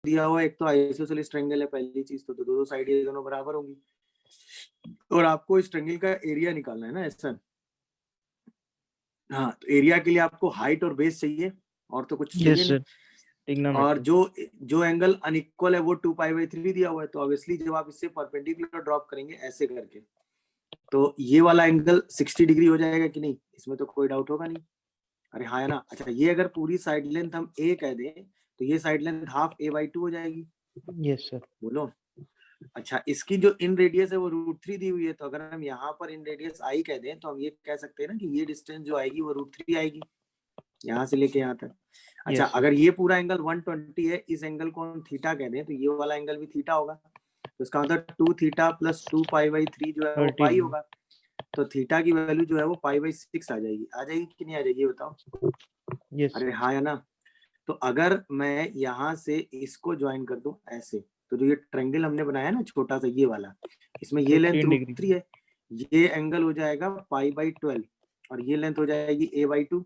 दिया हुआ एक तो आइसोसेलेस ट्रायंगल है पहली चीज, तो दो साइड ये दोनों बराबर होंगी और आपको इस ट्रायंगल का एरिया निकालना है ना ऐसा। हाँ, तो एरिया के लिए आपको हाइट और बेस चाहिए और तो कुछ चाहिए नहीं। और जो एंगल अनइक्वल है वो 2π/3 दिया हुआ है, तो ऑब्वियसली जब आप इससे परपेंडिकुलर ड्रॉप करेंगे ऐसे करके, तो ये वाला एंगल 60 डिग्री हो जाएगा कि नहीं, इसमें तो कोई डाउट होगा नहीं। अरे हाँ है ना। अच्छा, ये अगर पूरी साइड लेंथ हम a कह दें तो ये साइड लेंथ हाफ a/2 हो जाएगी। Yes sir. बोलो। अच्छा, इसकी जो इन रेडियस है वो √3 दी हुई है, तो अगर हम यहाँ पर इन रेडियस i कह दें तो हम ये कह सकते हैं ना कि ये डिस्टेंस जो आएगी वो √3 आएगी यहाँ से लेके यहाँ तक। अच्छा, अगर ये पूरा एंगल 120 है, इस एंगल को हम थीटा कह दें तो ये वाला एंगल भी थीटा होगा, तो इसका मतलब 2 थीटा प्लस 2π/3 जो है वो पाई होगा, तो थीटा की वैल्यू जो है वो π/6 आ जाएगी कि नहीं आ जाएगी, बताओ। अरे हाँ है ना। तो अगर मैं यहाँ से इसको ज्वाइन कर दूं ऐसे, तो जो ये ट्रायंगल हमने बनाया ना छोटा सा ये वाला, इसमें ये लेंथ √3 है, ये एंगल हो जाएगा π/12 और ये लेंथ हो जाएगी a/2,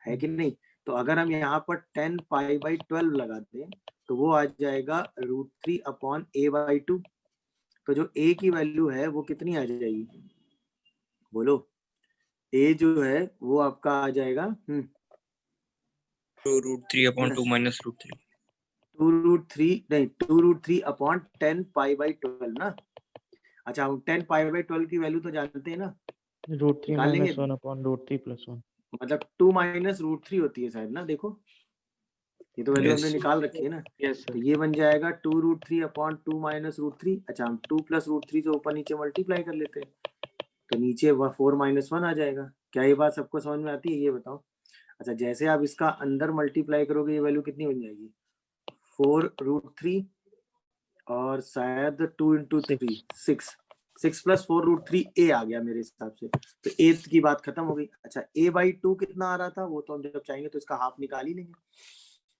है कि नहीं। तो अगर हम यहाँ पर 10π/12 लगा दें तो वो आ जाएगा √3/a/2, तो जो a की वैल्यू है वो कितनी आ जाएगी, बोलो। a जो है वो आपका आ जाएगा 2√3/2 माइनस √3 2√3/10π/12 ना। अच्छा, हम 10π/12 की वैल्यू तो जानते हैं ना, √3 - 1/√3 + 1, मतलब 2 - √3 होती है शायद ना, देखो ये तो वैल्यू हमने निकाल रखी है ना। तो ये बन जाएगा 2√3/2 - √3। अच्छा, हम 2 + √3 से ऊपर नीचे मल्टीप्लाई कर लेते हैं, तो नीचे 4 - 1 आ जाएगा। क्या ये बात सबको समझ में आती है, ये बताओ। अच्छा, जैसे आप इसका अंदर मल्टीप्लाई करोगे ये वैल्यू कितनी बन जाएगी, 4√3 और शायद 2 × 3 6 + 4√3a आ गया मेरे हिसाब से, तो एथ की बात खत्म हो गई। अच्छा, a/2 कितना आ रहा था वो तो हम जब चाहेंगे तो इसका हाफ निकाल ही लेंगे।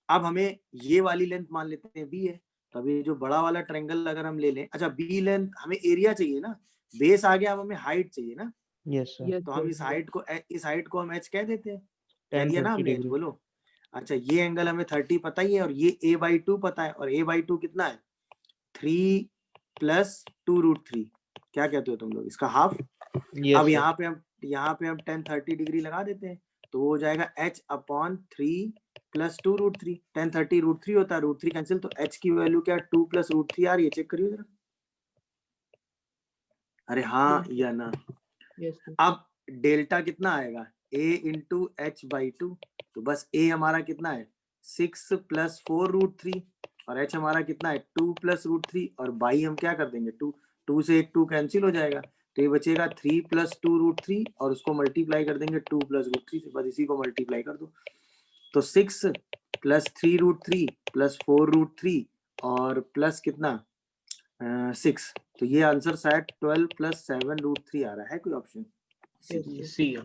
अब हमें ये वाली लेंथ मान लेते हैं b है, तो अभी जो बड़ा वाला ट्रायंगल अगर हम ले लें, अच्छा b लेंथ, हमें एरिया चाहिए ना, बेस आ गया, अब हमें हाइट चाहिए ना। Yes sir. तो हम इस हाइट को हम h कह देते हैं, कह दिया ना हमने h, बोलो। अच्छा, ये एंगल हमें 30 पता ही है और ये a/2 पता है, और a/2 कितना है 3 + 2√3, क्या कहते हो तुम लोग, इसका हाफ। अब यहाँ पे हम 10-30 डिग्री लगा देते हैं, तो वो हो जाएगा h/3 + 2√3। 10-30 √3 होता है, √3 कैंसिल, तो h की वैल्यू क्या 2 + √3 आ रही है, चेक करिए जरा। अरे हाँ या ना। अब डेल्टा कितना आएगा, a × h/2, तो बस a हमारा कितना है 6 + 4√3 और h हमारा कितना है 2 + √3, और बाई हम क्या कर देंगे 2 से 1 2 कैंसिल हो जाएगा, तो ये बचेगा 3 + 2√3 और उसको मल्टीप्लाई कर देंगे 2 + √3 से, बस इसी को मल्टीप्लाई कर दो, तो 6 + 3√3 + 4√3 और प्लस कितना 6, तो ये आंसर शायद 12 + 7√3 आ रहा है, कोई ऑप्शन सी।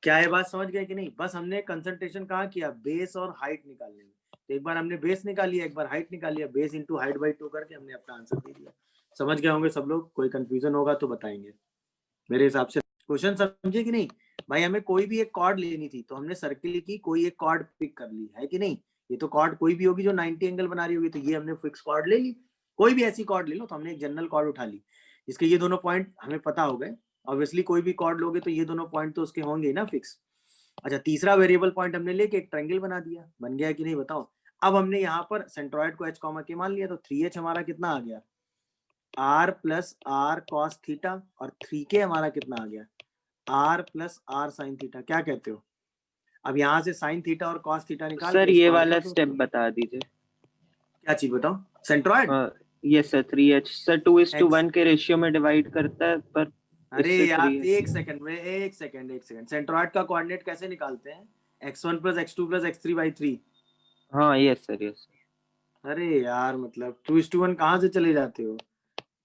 क्या ये बात समझ गए कि नहीं। बस हमने कंसंट्रेशन कहाँ किया, बेस और हाइट निकालने में, तो एक बार हमने बेस निकाल लिया, एक बार हाइट निकाल लिया, बेस इंटू हाइट/2 करके हमने अपना आंसर दे दिया। समझ गए होंगे सब लोग, कोई कंफ्यूजन होगा तो बताएंगे। मेरे हिसाब से क्वेश्चन समझे कि नहीं भाई। हमें कोई भी एक कॉर्ड लेनी थी तो हमने सर्किल की कोई एक कॉर्ड पिक कर ली, है कि नहीं। ये तो कॉर्ड कोई भी होगी जो 90 एंगल बना रही होगी, तो ये हमने फिक्स कॉर्ड ले ली, कोई भी ऐसी कॉर्ड ले लो, तो हमने एक जनरल कॉर्ड उठा ली जिसके ये दोनों पॉइंट हमें पता हो गए। ऑब्वियसली कोई भी कॉर्ड लोगे तो ये दोनों पॉइंट तो उसके होंगे ना फिक्स। अच्छा, तीसरा वेरिएबल पॉइंट हमने लेके एक ट्रायंगल बना दिया, बन गया कि नहीं बताओ। अब हमने यहाँ पर सेंट्रॉइड को h, के मान लिया, तो 3h हमारा कितना आ गया r + r cos थीटा, और 3k हमारा कितना आ गया r + r sin थीटा, क्या कहते हो। अब यहाँ से sin थीटा और cos थीटा निकाल सर ये वाला स्टेप बता दीजिए। क्या चीज बताओ, centroid. Yes sir, 3h sir 2:1 के रेशियो में डिवाइड करता है, पर अरे यार एक सेकंड, सेंट्रॉइड का कोऑर्डिनेट कैसे निकालते हैं, x1 + x2 + x3/3। हाँ यस सर, यस सर। अरे यार मतलब 2:1 कहाँ से चले जाते हो,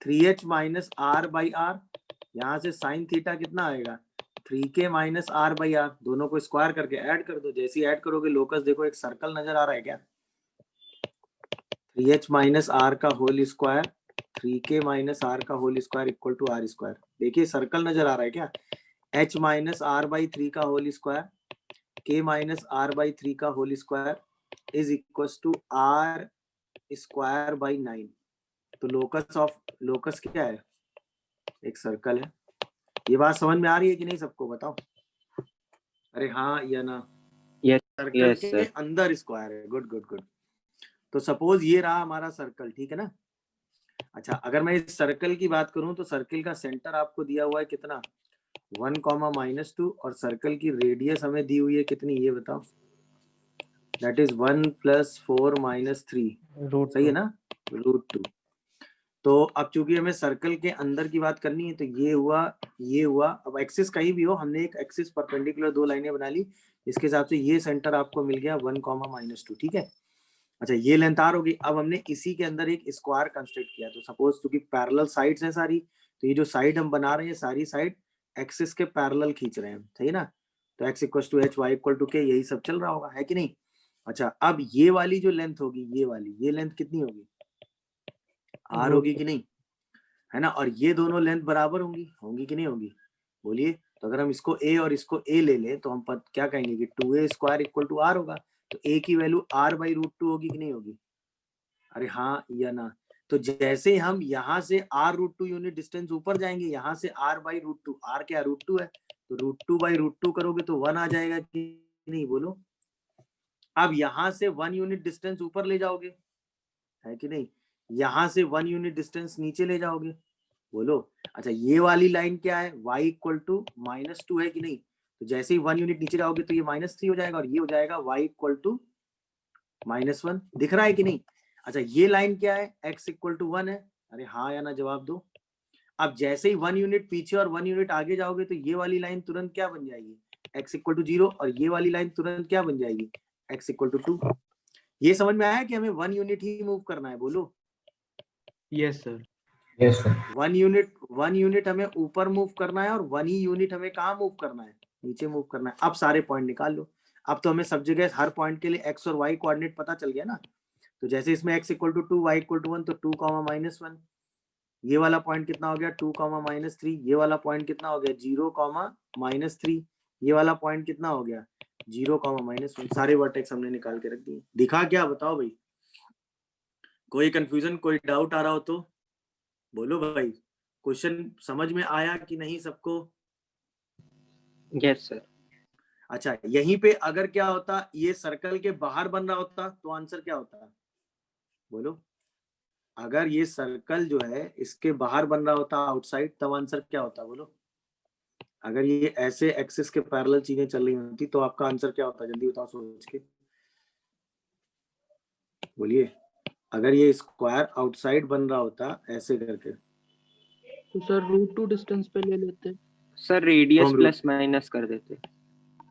3h - r/r, यहाँ से sin थीटा कितना आएगा 3k - r/r, दोनों को स्क्वायर करके ऐड कर दो। जैसे ही ऐड करोगे लोकस देखो एक सर्कल नजर आ रहा है क्या, 3h - r का होल स्क्वायर 3k - r का whole square equal to r²। देखिए सर्कल नजर आ रहा है क्या, h - r/3 का होल स्क्वायर k - r/3 का whole square is equal to r square by 9। तो लोकस क्या है? एक सर्कल है। ये बात समझ में आ रही है कि नहीं सबको? बताओ। अरे हाँ या ना? Yes, सर्कल yes, के sir. अंदर स्क्वायर है। Good good good. तो सपोज ये रहा हमारा सर्कल, ठीक है ना? अच्छा, अगर मैं इस सर्कल की बात करूं तो सर्कल का सेंटर आपको दिया हुआ है कितना? 1, -2, और सर्कल की रेडियस हमें दी हुई है कितनी, ये बताओ? That is 1 + 4 - 3। सही है ना? √2। तो अब चूंकि हमें सर्कल के अंदर की बात करनी है तो ये हुआ, ये हुआ। अब एक्सिस कहीं भी हो, हमने एक एक्सिस परपेंडिकुलर 2 लाइनें बना ली, इसके हिसाब से ये सेंटर आपको मिल गया 1, -2, ठीक है? अच्छा, ये लेंथ आर होगी। अब हमने इसी के अंदर एक स्क्वायर कंस्ट्रक्ट किया। तो सपोज चूंकि पैरेलल साइड्स हैं सारी, तो ये जो साइड हम बना रहे हैं सारी साइड एक्सिस के पैरेलल खींच रहे हैं, सही ना? तो x = h, y = k, यही सब चल रहा होगा, है कि नहीं? अच्छा, अब ये वाली जो लेंथ होगी, ये लेंथ कितनी होगी? r होगी कि नहीं? है ना? और ये दोनों लेंथ बराबर होंगी कि नहीं होंगी? बोलिए। तो अगर हम इसको a और इसको a ले लें तो हम क्या कहेंगे कि 2a² = r होगा। तो a की वैल्यू r/√2 होगी कि नहीं होगी? अरे हाँ या ना? तो जैसे हम यहाँ से r√2 यूनिट डिस्टेंस ऊपर जाएंगे, यहाँ से r/√2, r क्या √2 है, तो √2/√2 करोगे तो 1 आ जाएगा कि नहीं? बोलो। अब यहाँ से 1 यूनिट डिस्टेंस ऊपर ले जाओगे, है कि नहीं? यहाँ से 1 यूनिट डिस्टेंस नीचे ले जाओगे, बोलो। अच्छा, ये वाली लाइन क्या है? y = -2 है कि नहीं? तो जैसे ही 1 यूनिट नीचे जाओगे तो ये -3 हो जाएगा और ये हो जाएगा y = -1। दिख रहा है कि नहीं? अच्छा, ये लाइन क्या है? x = 1 है। अरे हाँ या ना जवाब दो। अब जैसे ही 1 यूनिट पीछे और 1 यूनिट आगे जाओगे तो ये वाली लाइन तुरंत क्या बन जाएगी? x = 0, और ये वाली लाइन तुरंत क्या बन जाएगी? x = 2। ये समझ में आया कि हमें 1 यूनिट ही मूव करना है? बोलो। Yes sir. Yes sir. 1 unit हमें ऊपर मूव करना है और 1 ही यूनिट हमें कहाँ मूव करना है? नीचे मूव करना है। अब सारे पॉइंट निकाल लो। अब तो हमें सब जगह हर पॉइंट के लिए x और y कोऑर्डिनेट पता चल गया ना? तो जैसे इसमें x = 2, y = 1, तो 2, -1। ये वाला पॉइंट कितना हो गया? 2, -3। ये वाला पॉइंट कितना हो गया? 0, -3। ये वाला पॉइंट कितना हो गया? 0, -1। सारे वर्टेक्स हमने निकाल के रख दिए। दिखा क्या? बताओ भाई। कोई कंफ्यूजन, कोई डाउट आ रहा हो तो बोलो भाई। क्वेश्चन समझ में आया कि नहीं सबको? Yes, sir. अच्छा, यहीं पे अगर क्या होता, ये सर्कल के बाहर बन रहा होता तो आंसर क्या होता? बोलो। अगर ये सर्कल जो है इसके बाहर बन रहा होता, आउटसाइड, तब आंसर क्या होता? बोलो। अगर ये ऐसे एक्सिस के पैरेलल चीजें चल रही होती तो आपका आंसर क्या होता? जल्दी बताओ सोच के बोलिए। अगर ये स्क्वायर आउटसाइड बन रहा होता ऐसे करके, तो सर √2 डिस्टेंस पे ले लेते। सर रेडियस हम प्लस माइनस कर देते।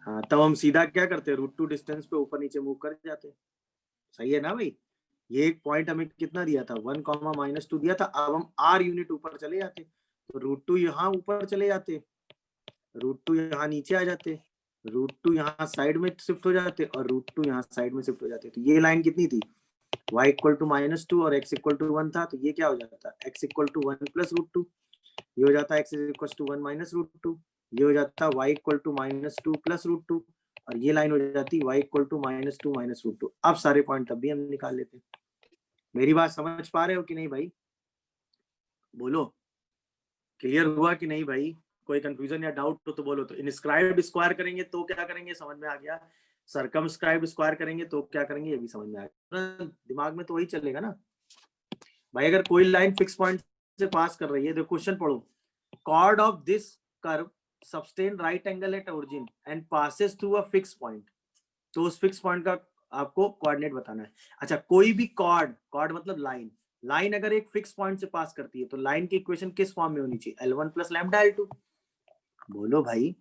हाँ, तब हम सीधा क्या करते? √2 डिस्टेंस पे ऊपर नीचे मूव कर जाते। सही है ना भाई? ये एक पॉइंट हमें कितना दिया था? 1, -2 दिया था। अब हम r यूनिट ऊपर चले जाते, तो √2 यहाँ ऊपर चले जाते, √2 यहाँ नीचे आ जाते, √2 यहाँ साइड में शिफ्ट हो जाते और √2 यहाँ साइड में शिफ्ट हो जाते। तो ये लाइन कितनी थी? y = -2 और x = 1 था। तो ये क्या हो जाता? x = 1 + √2। ये हो जाता x = 1 - √2। ये हो जाता y = -2 + √2। और ये लाइन हो जाती y = -2 - √2। अब सारे पॉइंट तब भी हम निकाल लेते। मेरी बात समझ पा रहे हो कि नहीं भाई? बोलो। क्लियर हुआ कि नहीं भाई? कोई कंफ्यूजन या डाउट हो तो बोलो। तो इनस्क्राइब्ड स्क्वायर करेंगे तो क्या करेंगे? समझ में आ गया। सर्कमस्क्राइब्ड स्क्वायर करेंगे तो क्या करेंगे? ये भी समझ में आ गया। दिमाग में तो वही चलेगा ना भाई। अगर कोई लाइन फिक्स पॉइंट से पास कर रही है, देखो क्वेश्चन पढ़ो। chord of this curve sustain right angle at origin and passes through a fixed point। तो उस फिक्स पॉइंट का आपको कोऑर्डिनेट बताना है। अच्छा, कोई भी कॉर्ड मतलब लाइन अगर एक फिक्स पॉइंट से पास करती है तो लाइन की इक्वेशन किस फॉर्म में होनी चाहिए? L1 + λ/L2। बोलो भाई।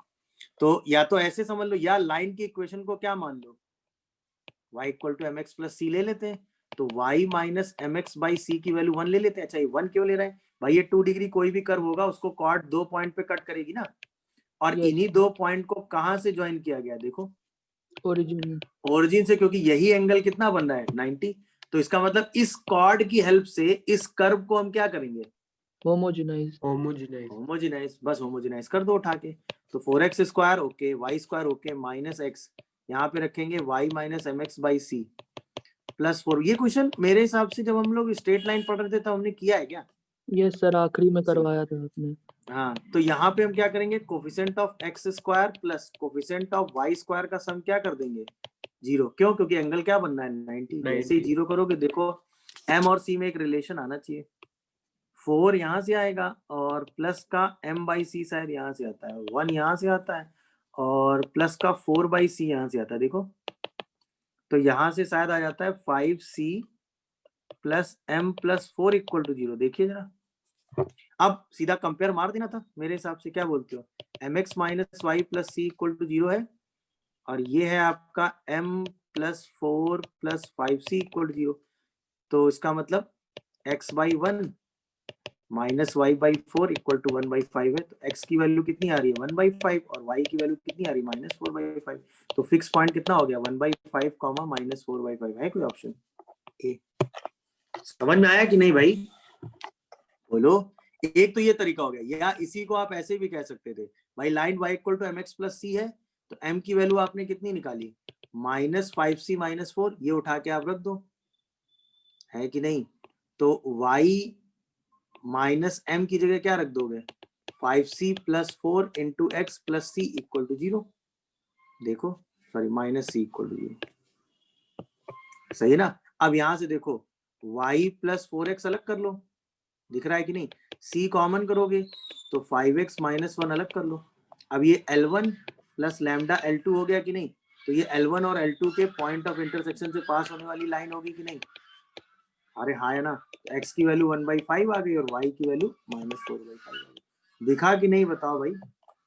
तो या तो ऐसे समझ लो, या लाइन की इक्वेशन को क्या मान लो? y = mx + c ले लेते हैं। तो y - mx/c की वैल्यू 1 ले लेते हैं। अच्छा, ये 1 क्यों ले रहे हैं भाई? ये 2 डिग्री कोई भी कर्व होगा उसको कॉर्ड 2 पॉइंट पे कट करेगी ना, और इन्हीं 2 पॉइंट को कहां से ज्वाइन किया गया? देखो, ओरिजिन से, क्योंकि यही एंगल कितना बन रहा है? 90। तो इसका मतलब इस कॉर्ड की हेल्प से इस कर्व को हम क्या करेंगे? होमोजेनाइज। बस होमोजेनाइज कर दो उठा के। तो 4x² okay, y² okay, -x यहाँ पे रखेंगे y - mx/c। +4। ये क्वेश्चन मेरे हिसाब से जब हम लोग स्ट्रेट लाइन पढ़ रहे थे तब हमने किया है क्या? यस सर, आखिरी में करवाया था आपने। हाँ, तो यहाँ पे हम क्या करेंगे, coefficient of x square plus coefficient of y square का सम क्या कर देंगे, 0। क्यों? क्योंकि एंगल क्या बनना है, 90। जैसे ही 0 करोगे देखो m और c में एक रिलेशन आना चाहिए। 4 यहाँ से आएगा और प्लस का m/c शायद यहाँ से आता है, 1 यहाँ से आता है और प्लस का 4/c यहाँ से आता है। देखो तो यहाँ से शायद आ जाता है 5c plus m plus 4 equal to 0। देखिए जरा, अब सीधा कंपेयर मार देना था मेरे हिसाब से। क्या बोलते हो, mx minus Y plus C equal to 0 है और ये है आपका m plus 4 plus 5c equal to 0। तो इसका मतलब x/1 minus y/4 equal to 1/5 है। तो x की वैल्यू कितनी आ रही है, 1/5 और y की वैल्यू कितनी आ रही है, -4/5। तो फिक्स पॉइंट कितना हो गया, 1/5 कॉमा -4/5 है। कोई ऑप्शन ए? समझ में आया कि नहीं भाई, बोलो। एक तो ये तरीका हो गया, या इसी को आप ऐसे भी कह सकते थे भाई, line y equal to mx plus c है तो m की वैल्यू आपने कितनी निकाली, -5c -4। ये उठा के आप रख दो, है कि नहीं। तो y माइनस m की जगह क्या रख दोगे, 5c plus 4 into X plus c equal to 0। देखो सॉरी, -c इक्वल टू 0, सही है ना। अब यहां से देखो y प्लस 4x अलग कर लो, दिख रहा है कि नहीं। c कॉमन करोगे तो 5x माइनस 1 अलग कर लो। अब ये L1 प्लस लैम्डा L2 हो गया कि नहीं। तो ये L1 और L2 के पॉइंट ऑफ इंटरसेक्शन से पास होने वाली लाइन होगी कि नहीं। अरे हाँ है ना। तो x की वैल्यू 1/5 आ गई और y की वैल्यू -4/5 आ गई। दिखा कि नहीं बताओ भाई।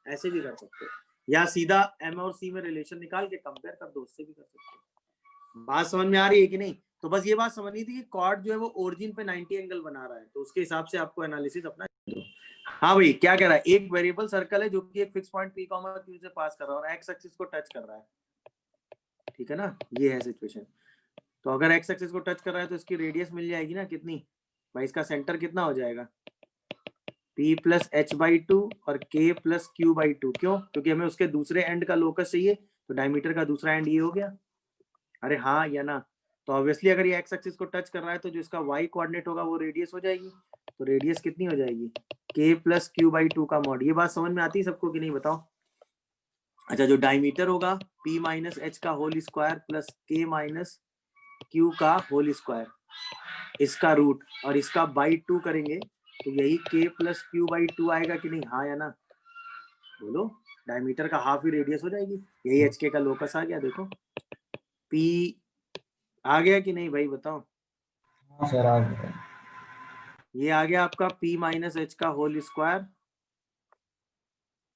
ऐसे भी कर सकते हो, या सीधा m और c में रिलेशन निकाल के कंपेयर कर दो, उससे भी कर सकते हो। बात समझ में आ रही है कि नहीं। तो बस ये बात समझनी थी कि कॉर्ड जो है वो ओरिजिन पे 90 एंगल बना रहा है, तो उसके हिसाब से आपको एनालिसिस अपना। हाँ भाई, क्या कह रहा है, एक वेरिएबल सर्कल है जो कि एक फिक्स पॉइंट p, q से पास कर रहा है और x एक्सिस को टच कर रहा है, ठीक है ना। ये है सिचुएशन। तो अगर x एक्सिस को टच कर रहा है तो इसकी रेडियस मिल जाएगी ना कितनी भाई, इसका सेंटर कितना हो जाएगा, p प्लस h/2 और k प्लस q/2। क्यों? क्योंकि हमें उसके दूसरे एंड का लोकस चाहिए, तो डायमीटर का दूसरा एंड ये हो गया। अरे हाँ या ना। तो ऑब्वियसली अगर ये x एक्सिस को टच कर रहा है तो जो इसका y कोऑर्डिनेट होगा वो रेडियस हो जाएगी। तो रेडियस कितनी हो जाएगी, k प्लस q/2 का मॉड। ये बात समझ में आती है सबको कि नहीं बताओ। अच्छा, जो डायमीटर होगा p माइनस h का whole square plus k minus q का होल स्क्वायर, इसका रूट और इसका बाई 2 करेंगे तो यही k प्लस q/2 आएगा कि नहीं, हाँ या ना बोलो। डायमीटर का हाफ ही रेडियस हो जाएगी, यही hk का लोकस आ गया। देखो p आ गया कि नहीं भाई बताओ। हाँ सर आ गया। ये आ गया आपका p माइनस h का होल स्क्वायर,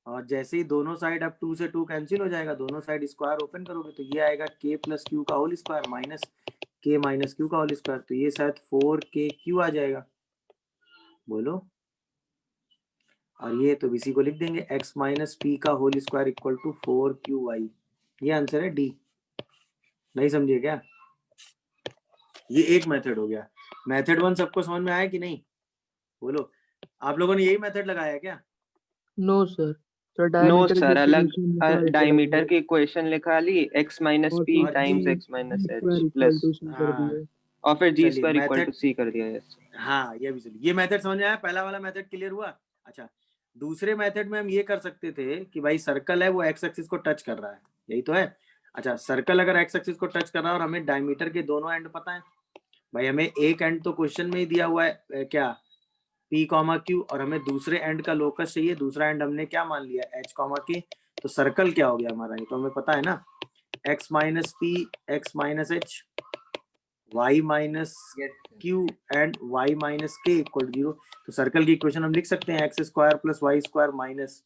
और जैसे ही दोनों साइड अब 2 से 2 कैंसिल हो जाएगा, दोनों साइड स्क्वायर ओपन करोगे तो ये आएगा k प्लस q का whole square minus k minus q का होल स्क्वायर। तो ये शायद 4kq आ जाएगा, बोलो। और ये तो इसी को लिख देंगे x माइनस p का whole square equal to 4qy। ये आंसर है डी। नहीं समझिए क्या, ये एक मेथड हो गया। मेथड 1 सबको समझ में आया कि नहीं, बोलो। आप लोगों ने यही मेथड लगाया क्या? No sir, no diameter sir, की अलग इक्वेशन निकाल के डायमीटर लगाया की इक्वेशन लिखा ली, x माइनस और p फिर times g x minus h square equal plus, to c कर हाँ दिया। और फिर g चलिए square equal method, to c कर दिया। यस हाँ ये भी चलिए, ये मेथड समझ में आया, पहला वाला मेथड क्लियर हुआ। अच्छा, दूसरे मेथड में हम ये कर सकते थे कि भाई सर्कल है वो एक्स एक्सिस को टच कर रहा है, यही तो है। अच्छा, सर्कल अगर एक्स एक्सिस को टच कर रहा है और हमें डायमीटर के दोनों एंड पता है भाई, हमें एक एंड तो क्वेश्चन में ही दिया हुआ है क्या, p, q, और हमें दूसरे एंड का लोकस चाहिए, दूसरा एंड हमने क्या मान लिया, h, k। तो सर्कल क्या हो गया हमारा, ये तो हमें पता है ना, x minus p, x minus h, y minus q and y minus k equal 0। तो सर्कल की इक्वेशन हम लिख सकते हैं X square plus Y square minus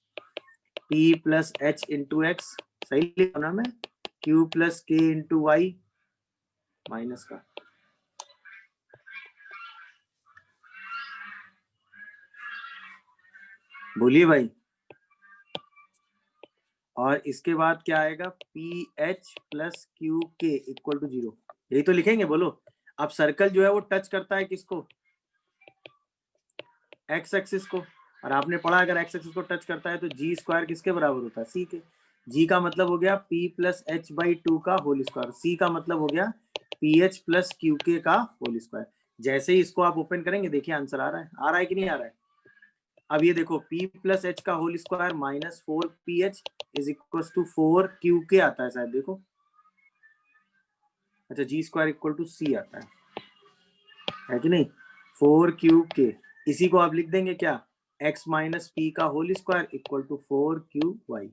p plus h into X, सही लिखा ना मैं, q plus k into Y minus का। बोलिए भाई। और इसके बाद क्या आएगा, P H plus Q K equal to 0, यही तो लिखेंगे, बोलो। अब सर्कल जो है वो टच करता है किसको, एक्स एक्सिस को, और आपने पढ़ा अगर एक्स एक्सिस को टच करता है तो जी स्क्वायर किसके बराबर होता है, सी के। जी का मतलब हो गया p प्लस h/2 का होल स्क्वायर, सी का मतलब हो गया PH प्लस QK का होल स्क्वायर। जैसे ही इसको आप ओपन करेंगे देखिए आंसर आ रहा है कि नहीं आ रहा है। अब ये देखो P प्लस H का whole square minus 4PH is equal to 4QK आता है शायद, देखो। अच्छा, G square equal to C आता है कि नहीं, 4QK। इसी को आप लिख देंगे क्या, X माइनस P का whole square equal to 4QY।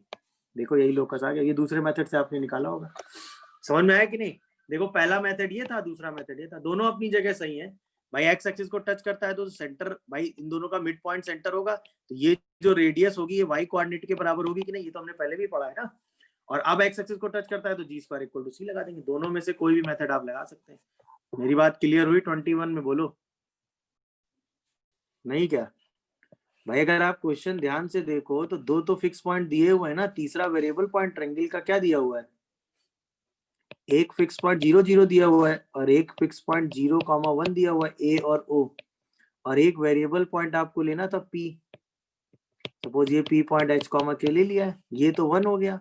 देखो यही लोकस आ गया, ये दूसरे मेथड से आपने निकाला होगा। समझ में आया कि नहीं। देखो पहला मेथड ये था, दूसरा मेथड ये था, दोनों अपनी जगह सही है भाई। एक्स एक्सिस को टच करता है तो सेंटर भाई इन दोनों का मिड पॉइंट सेंटर होगा, तो ये जो रेडियस होगी ये वाई कोऑर्डिनेट के बराबर होगी कि नहीं, ये तो हमने पहले भी पढ़ा है ना। और अब एक्स एक्सिस को टच करता है तो जी स्क्वायर इक्वल टू सी लगा देंगे। दोनों में से कोई भी मेथड आप लगा सकते हैं। मेरी बात क्लियर हुई 21 में, बोलो नहीं क्या भाई। अगर आप क्वेश्चन ध्यान से देखो तो दो तो फिक्स पॉइंट दिए हुए हैं ना, तीसरा वेरिएबल पॉइंट ट्रायंगल का क्या दिया हुआ है, एक फिक्स पॉइंट 0 0 दिया हुआ है और एक फिक्स पॉइंट 0,1 दिया हुआ है, ए और ओ, और एक वेरिएबल पॉइंट आपको लेना था पी। सपोज ये पी पॉइंट एच कॉमा के ले लिया है, ये तो 1 हो गया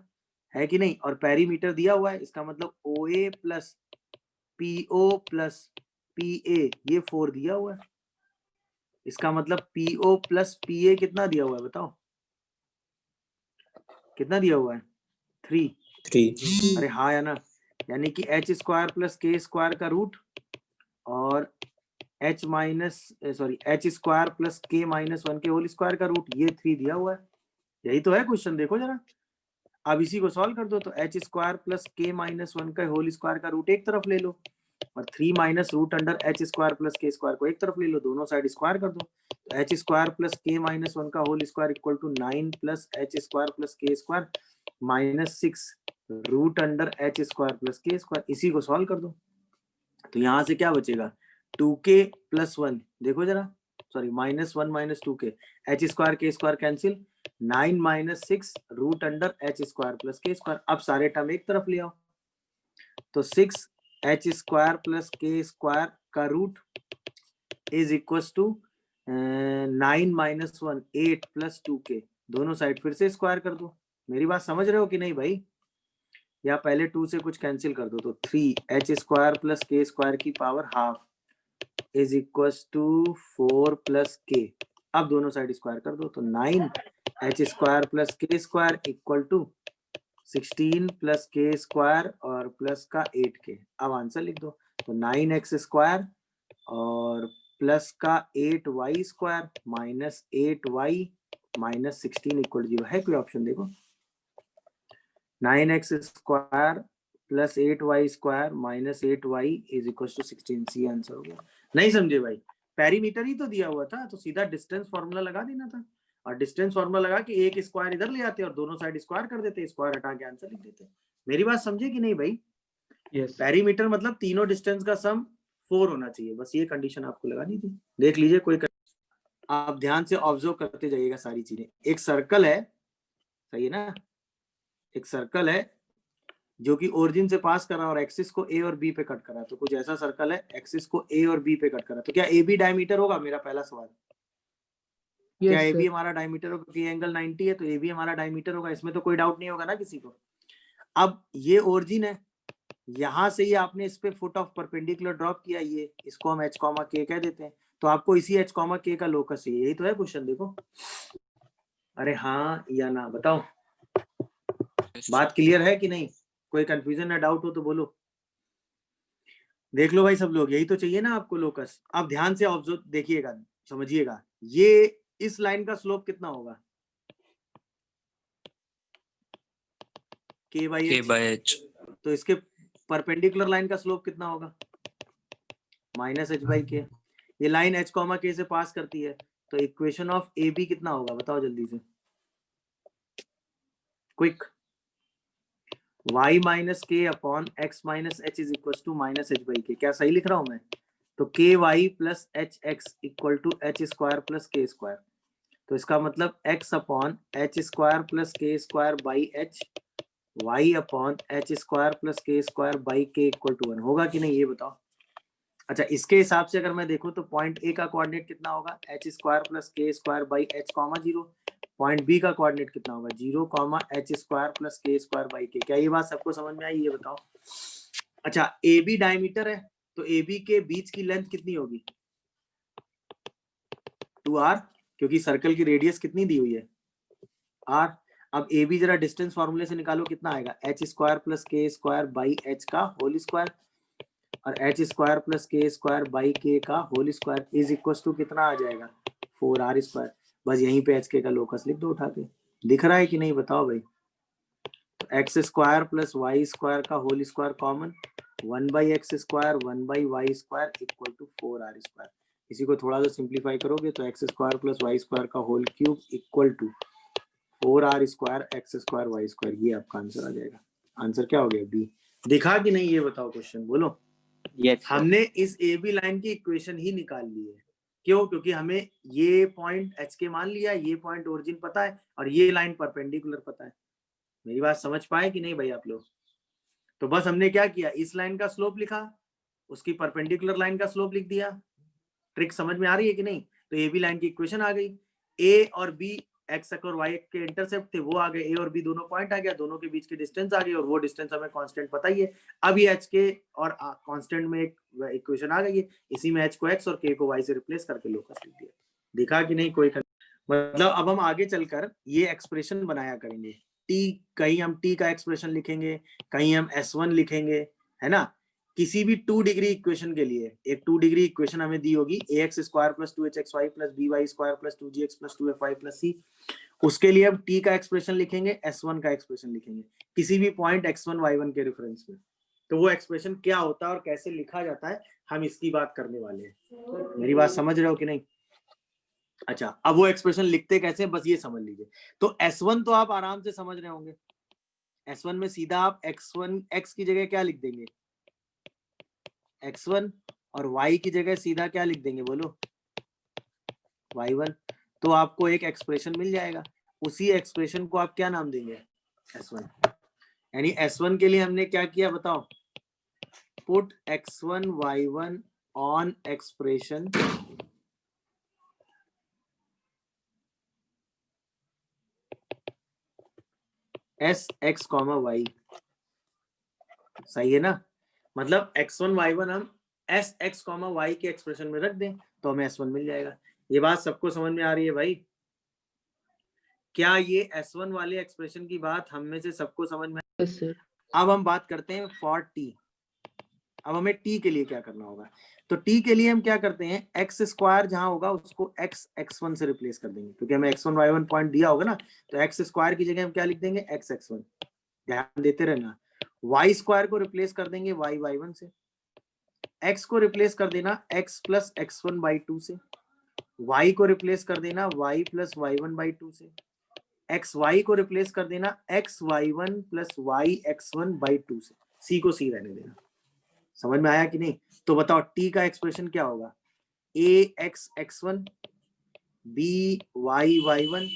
है कि नहीं। और पेरीमीटर दिया हुआ है, इसका मतलब O A plus P O plus P A, ये 4 दिया हुआ है। इसका मतलब P O plus P A कितना दिया हुआ है बताओ, कितना दिया हुआ है, 3। अरे हाँ या ना, यानी कि H square plus K square का रूट और H square plus K minus 1 के होल स्क्वायर का रूट, ये 3 दिया हुआ है। यही तो है क्वेश्चन, देखो जरा। अब इसी को सॉल्व कर दो तो H square plus K minus 1 का होल स्क्वायर का रूट एक तरफ ले लो और 3 minus root under H square plus K square को एक तरफ ले लो, दोनों साइड स्क्वायर कर दो। तो H square plus K minus 1 का whole square equal to 9 plus H square plus K square minus 6 root under H square plus K square. इसी को सॉल्व कर दो तो यहाँ से क्या बचेगा, 2k प्लस 1, देखो जरा, sorry minus 1 minus 2k, H square K square cancel, 9 minus 6 root under H square plus K square. अब सारे टर्म एक तरफ ले आओ तो 6 H square plus K square का root is equal to 9 minus 1 8 plus 2k, दोनों साइड फिर से स्क्वायर कर दो। मेरी बात समझ रहे हो कि नहीं भाई, या पहले 2 से कुछ कैंसिल कर दो तो 3 H square plus K square की power half is equal to 4 plus K. अब दोनों साइड स्क्वायर कर दो तो 9 H square plus K square equal to 16 plus K square और प्लस का 8k। अब आंसर लिख दो तो 9x स्क्वायर और प्लस का 8y square minus 8y minus 16 equal 0 है कोई ऑप्शन, देखो 9x square plus 8y square minus 8y is equal to 16, C answer हो गया। नहीं समझे भाई, पेरीमीटर ही तो दिया हुआ था तो सीधा डिस्टेंस फॉर्मूला लगा देना था और डिस्टेंस फॉर्मूला लगा के एक स्क्वायर इधर ले आते और दोनों साइड स्क्वायर कर देते, स्क्वायर हटा के आंसर लिख देते। मेरी बात समझे कि नहीं भाई। यस पेरीमीटर मतलब तीनों डिस्टेंस का सम 4 होना चाहिए, बस ये कंडीशन आपको लगानी थी। देख लीजिए कोई आप ध्यान से ऑब्जर्व करते जाइएगा सारी चीजें। एक सर्कल है, सही है ना, एक सर्कल है जो कि ओरिजिन से पास कर रहा है और एक्सिस को ए और बी पे कट कर रहा है। तो कुछ ऐसा सर्कल है, एक्सिस को ए और बी पे कट कर रहा है, तो क्या ए बी डायमीटर होगा, मेरा पहला सवाल। क्या ए बी हमारा डायमीटर होगा, क्योंकि एंगल 90 है तो ए बी हमारा डायमीटर होगा, इसमें तो कोई डाउट नहीं होगा ना किसी को। अब ये ओरिजिन है, यहां से ही आपने इस पे फुट ऑफ परपेंडिकुलर ड्रॉप किया, ये इसको हम एच कॉमा के कह देते हैं, तो आपको इसी एच कॉमा के का लोकस चाहिए। यही तो है क्वेश्चन, देखो। अरे हाँ या ना बताओ, बात क्लियर है कि नहीं, कोई कंफ्यूजन या डाउट हो तो बोलो। देख लो भाई सब लोग, यही तो चाहिए ना आपको लोकस। आप ध्यान से ऑब्जर्व देखिएगा, समझिएगा, ये इस लाइन का स्लोप कितना होगा, k by h। तो इसके परपेंडिकुलर लाइन का स्लोप कितना होगा, माइनस एच बाई के। ये लाइन एच कॉमा के से पास करती है तो इक्वेशन ऑफ ए बी कितना होगा बताओ जल्दी से, quick. y minus K upon X minus H is equal to minus H by K. क्या सही लिख रहा हूं मैं, तो K Y plus H X equal to H square plus K square. तो इसका मतलब x upon H square plus K square by H, y upon H square plus K square by K equal to 1 होगा कि नहीं, ये बताओ। अच्छा, इसके हिसाब से अगर मैं देखूं तो पॉइंट ए का कोऑर्डिनेट कितना होगा, H square plus K square by H comma 0। Point B का कोऑर्डिनेट कितना होगा, 0 comma H square plus K square by K. क्या ये बात सबको समझ में आई, ये बताओ। अच्छा ए बी डायमीटर है, तो ए बी के बीच की लेंथ कितनी होगी? 2r, क्योंकि सर्कल की रेडियस कितनी दी हुई है? r। अब ए बी जरा डिस्टेंस फॉर्मूले से निकालो, कितना आएगा? h square plus K square by h का होल स्क्वायर, और h square plus K square by k का whole square is equal to कितना आ जाएगा? 4r square. बस यहीं पे h k का लोकस लिख दो उठा के। दिख रहा है कि नहीं बताओ भाई? तो X square plus Y square का whole square common, 1/x square 1/y square equal to 4r square. इसी को थोड़ा सा सिंप्लीफाई करोगे तो X square plus Y square का whole cube equal to 4r square X square Y square. ये आपका आंसर आ जाएगा। आंसर क्या हो गया? बी। दिखा कि नहीं ये बताओ क्वेश्चन, बोलो। yes, हमने इस ए बी लाइन की इक्वेशन ही निकाल ली है। क्यों? क्योंकि हमें ये पॉइंट एच के मान लिया, ये पॉइंट ओरिजिन पता है, और ये लाइन परपेंडिकुलर पता है। मेरी बात समझ पाए कि नहीं भाई आप लोग? तो बस हमने क्या किया, इस लाइन का स्लोप लिखा, उसकी परपेंडिकुलर लाइन का स्लोप लिख दिया। ट्रिक समझ में आ रही है कि नहीं? तो ए बी लाइन की इक्वेशन आ गई। ए और बी एक्स और वाई के इंटरसेप्ट थे, वो आ गए। ए और बी दोनों पॉइंट आ गया, दोनों के बीच की डिस्टेंस आ गई, और वो डिस्टेंस हमें कांस्टेंट पता ही है। अब ये एच के और कांस्टेंट में एक इक्वेशन आ गई है, इसी में एच को एक्स और के को वाई से रिप्लेस करके लोकस लिख दिया। दिखा कि नहीं कोई मतलब अब हम आगे चलकर ये एक्सप्रेशन बनाया करेंगे। टी, कहीं हम टी का एक्सप्रेशन लिखेंगे, कहीं हम S1 लिखेंगे, है ना? किसी भी 2 डिग्री इक्वेशन के लिए एक 2 डिग्री इक्वेशन हमें दी होगी, ax square plus 2hxy plus by square plus 2gx plus 2fy plus c। उसके लिए हम t का एक्सप्रेशन लिखेंगे, S1 का एक्सप्रेशन लिखेंगे किसी भी पॉइंट x1 y1 के रेफरेंस में। तो वो एक्सप्रेशन क्या होता है और कैसे लिखा जाता है, हम इसकी बात करने वाले हैं। मेरी बात समझ रहे हो कि नहीं? अच्छा, अब वो एक्सप्रेशन लिखते कैसे, बस ये समझ लीजिए। तो S1 तो आप आराम से समझ रहे होंगे। S1 में सीधा आप x1 x की जगह क्या लिख देंगे? x1, और y की जगह सीधा क्या लिख देंगे बोलो? y1। तो आपको एक एक्सप्रेशन मिल जाएगा। उसी एक्सप्रेशन को आप क्या नाम देंगे? S1। यानी S1 के लिए हमने क्या किया बताओ? Put x1 y1 on expression S X comma Y. सही है ना? मतलब x1 y1 हम एस एक्स कॉमा वाई के एक्सप्रेशन में रख दें तो हमें S1 मिल जाएगा। ये बात सबको समझ में आ रही है भाई? क्या ये S1 वाले एक्सप्रेशन की बात हम में से सबको समझ में? yes, sir. अब हम बात करते हैं फॉर टी। अब हमें टी के लिए क्या करना होगा? तो टी के लिए हम क्या करते हैं, एक्स स्क्वायर जहां होगा उसको एक्स x1 से रिप्लेस कर देंगे, क्योंकि हमें x1 y1 पॉइंट दिया होगा ना। तो एक्स स्क्वायर की जगह हम क्या लिख देंगे? X x1। ध्यान देते रहना। वाई स्क्वायर को रिप्लेस कर देंगे वाई y1 से, एक्स को रिप्लेस कर देना x प्लस x1/2 से, y को रिप्लेस कर देना y प्लस y1/2 से, एक्स वाई को रिप्लेस कर देना x y1 plus y x1/2 से। c को c रहने देना। समझ में आया कि नहीं? तो बताओ टी का एक्सप्रेशन क्या होगा? a x x1 b y y1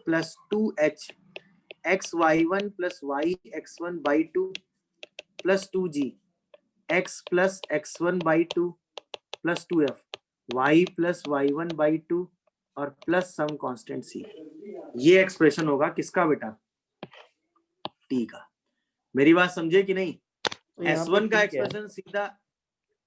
plus 2h x y1 plus y x1/2 plus 2g x plus x1/2 plus 2f y plus y1/2 और प्लस सम कांस्टेंट c। ये एक्सप्रेशन होगा किसका बेटा? टी का। मेरी बात समझे कि नहीं? S1 का एक्सप्रेशन सीधा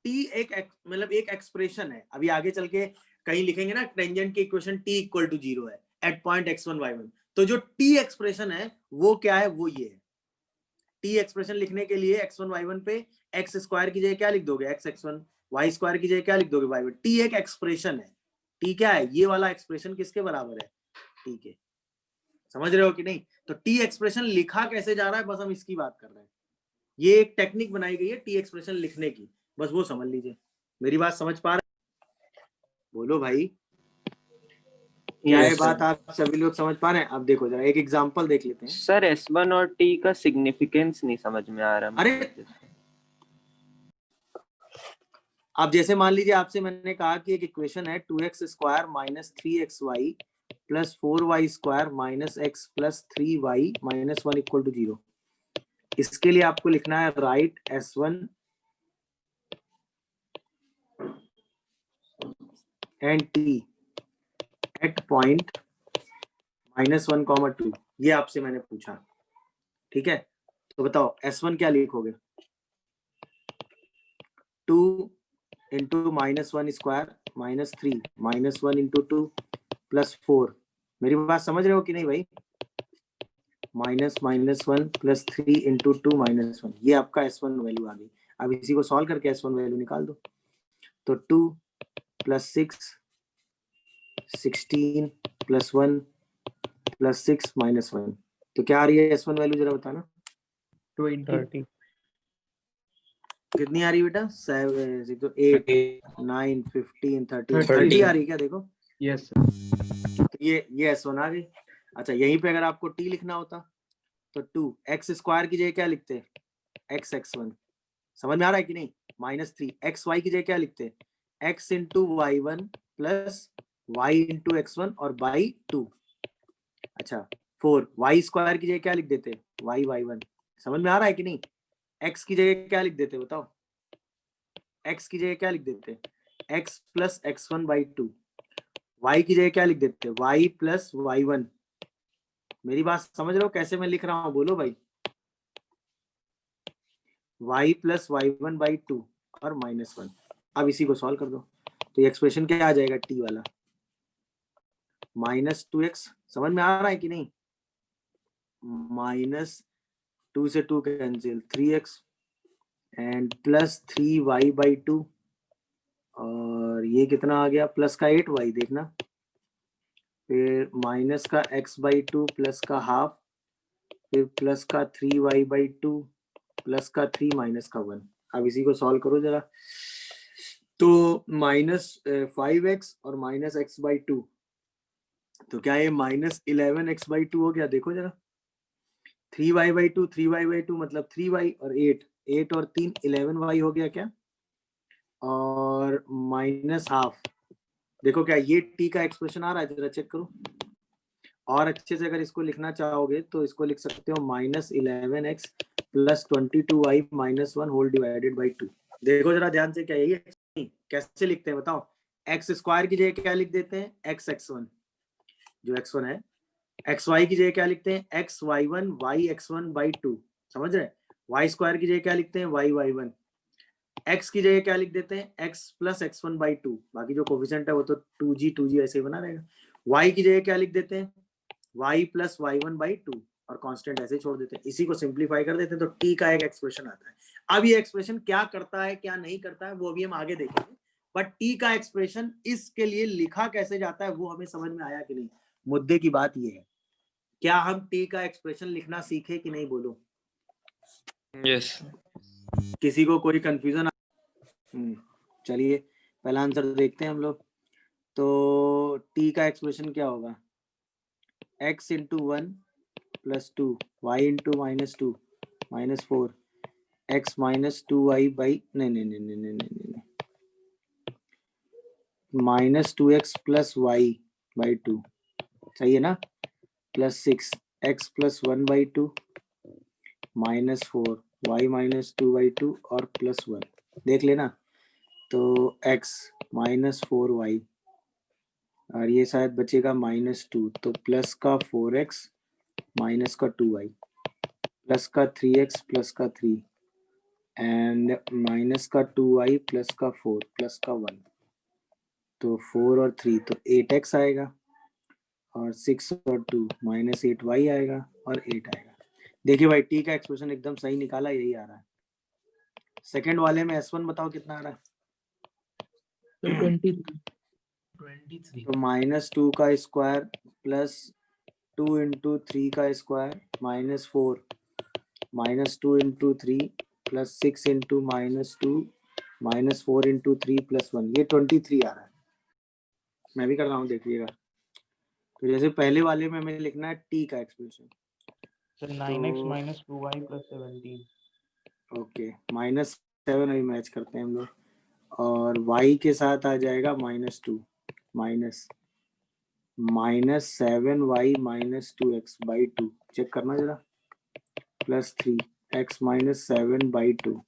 टी एक मतलब एक एक्सप्रेशन है। अभी आगे चल के कहीं लिखेंगे ना टेंजेंट की इक्वेशन t इक्वल टू 0 है एट पॉइंट x1 y1। तो जो t एक्सप्रेशन है वो क्या है? वो ये है। t एक्सप्रेशन लिखने के लिए x1 y1 पे x स्क्वायर की जगह क्या लिख दोगे? x x1, y स्क्वायर की जगह क्या लिख दोगे? y1। t एक एक्सप्रेशन है। t क्या है? ये वाला एक्सप्रेशन किसके बराबर है? t के। समझ रहे हो कि नहीं? तो t एक्सप्रेशन लिखा कैसे जा रहा है, बस हम इसकी बात कर रहे हैं। ये एक टेक्निक बनाई गई है टी एक्सप्रेशन लिखने की, बस वो समझ लीजिए। मेरी बात समझ पा रहे? बोलो भाई, क्या है बात? आप सभी लोग समझ पा रहे हैं? अब देखो जरा एक एग्जांपल देख लेते हैं। सर S1 और T का सिग्निफिकेंस नहीं समझ में आ रहा। अरे आप जैसे मान लीजिए आपसे मैंने कहा कि एक इक्वेशन है 2x square minus 3xy plus 4y square minus x plus 3y minus 1 equal to 0। इसके लिए आपको लिखना है right S1 and T at point -1, 2। ये आपसे मैंने पूछा, ठीक है? तो बताओ S1 क्या लिखोगे? 2 इंटू -1 स्क्वायर -3 -1 इंटू 2 +4। मेरी बात समझ रहे हो कि नहीं भाई? -1 +3 इंटू 2 -1, ये आपका S1 वैल्यू आ गई। अब इसी को सॉल्व करके S1 वैल्यू निकाल दो। तो 2 + 6 16 + 1 + 6 -1, तो क्या आ रही है S1 वैल्यू जरा बताना। 20 कितनी आ रही है बेटा? 7 तो 8 9 15 30 30 आ रही है क्या? देखो यस तो ये S1 आ गई। अच्छा यहीं पे अगर आपको t लिखना होता तो 2x² की जगह क्या लिखते? x(x1), समझ में आ रहा है कि नहीं? -3 xy की जगह क्या लिखते? x into y1 plus y into x1 और बाई 2। अच्छा 4y² की जगह क्या लिख देते? y(y1), समझ में आ रहा है कि नहीं? x की जगह क्या लिख देते बताओ? x की जगह क्या लिख देते? x plus x1/2। y की जगह क्या लिख देते? y plus y1। मेरी बात समझ रहे हो कैसे मैं लिख रहा हूँ? बोलो भाई। y प्लस y1/2 और -1। अब इसी को सॉल्व कर दो तो ये एक्सप्रेशन क्या आ जाएगा? t वाला -2x, समझ में आ रहा है कि नहीं? -2 से 2 cancel 3x and plus 3y/2 और ये कितना आ गया? प्लस का 8y, देखना। फिर माइनस का x/2 प्लस का हाफ, फिर प्लस का 3y/2 प्लस का 3 माइनस का 1। अब इसी को सॉल्व करो जरा। तो -5x और -x/2, तो क्या ये -11x/2 हो गया? देखो जरा। 3y/2 3y/2 मतलब 3y और 8 और 3 11y हो गया क्या? और -हाफ, देखो क्या ये t का एक्सप्रेशन आ रहा है? जरा चेक करो। और अच्छे से अगर इसको लिखना चाहोगे तो इसको लिख सकते हो -11x plus 22y -1 whole divided by 2। देखो जरा ध्यान से, क्या यही है? कैसे लिखते हैं बताओ? x² की जगह क्या लिख देते हैं? x(x1), जो x1 है। xy की जगह क्या लिखते हैं? x(y1) y x1/2, समझ रहे? y² की जगह क्या लिखते हैं? y y1। x की जगह क्या लिख देते हैं? x प्लस x1/2, बाकी जो कोफिशिएंट है वो तो 2g ऐसे ही बना रहेगा। y की जगह क्या लिख देते हैं? y प्लस y1/2 और कांस्टेंट ऐसे छोड़ देते हैं। इसी को सिंप्लीफाई कर देते हैं तो t का एक एक्सप्रेशन आता है। अब ये एक्सप्रेशन क्या करता है क्या नहीं करता है वो भी हम आगे देखेंगे, बट t का एक्सप्रेशन इसके लिए लिखा कैसे जाता है वो हमें समझ में आया कि नहीं? मुद्दे की बात ये है, क्या हम t का एक्सप्रेशन लिखना सीखे कि नहीं? बोलो। यस किसी को कोई कंफ्यूजन? चलिए पहला आंसर देखते हैं हम लोग। तो t का एक्सप्रेशन क्या होगा? x into 1 plus 2 y into -2 -4 x -2y by नहीं -2x प्लस y/2, सही है ना? प्लस 6 x प्लस 1/2 -4 y -2/2 और प्लस 1, देख लेना। तो x -4y और ये शायद बचेगा -2, तो प्लस का 4x माइनस का 2y प्लस का 3x प्लस का 3 एंड माइनस का 2y प्लस का 4 प्लस का 1, तो 4 और 3 तो 8x आएगा और 6 और 2 -8y आएगा और 8 आएगा। देखिए भाई t का एक्सप्रेशन एकदम सही निकाला, यही आ रहा है। सेकंड वाले में S1 बताओ कितना आ रहा है? 23 तो -2 का स्क्वायर प्लस 2 इंटू 3 का square -4 -2 into 3 plus 6 into -2 -4 into 3 plus 1, ये 23 आ रहा है। मैं भी कर रहा हूँ, देखिएगा। तो जैसे पहले वाले में हमें लिखना है t का expression, sir 9x minus 2y plus 17। Okay -7 अभी मैच करते हैं हम लोग, और y के साथ आ जाएगा -2 -7y -2x/2, चेक करना जरा। Plus 3x -7/2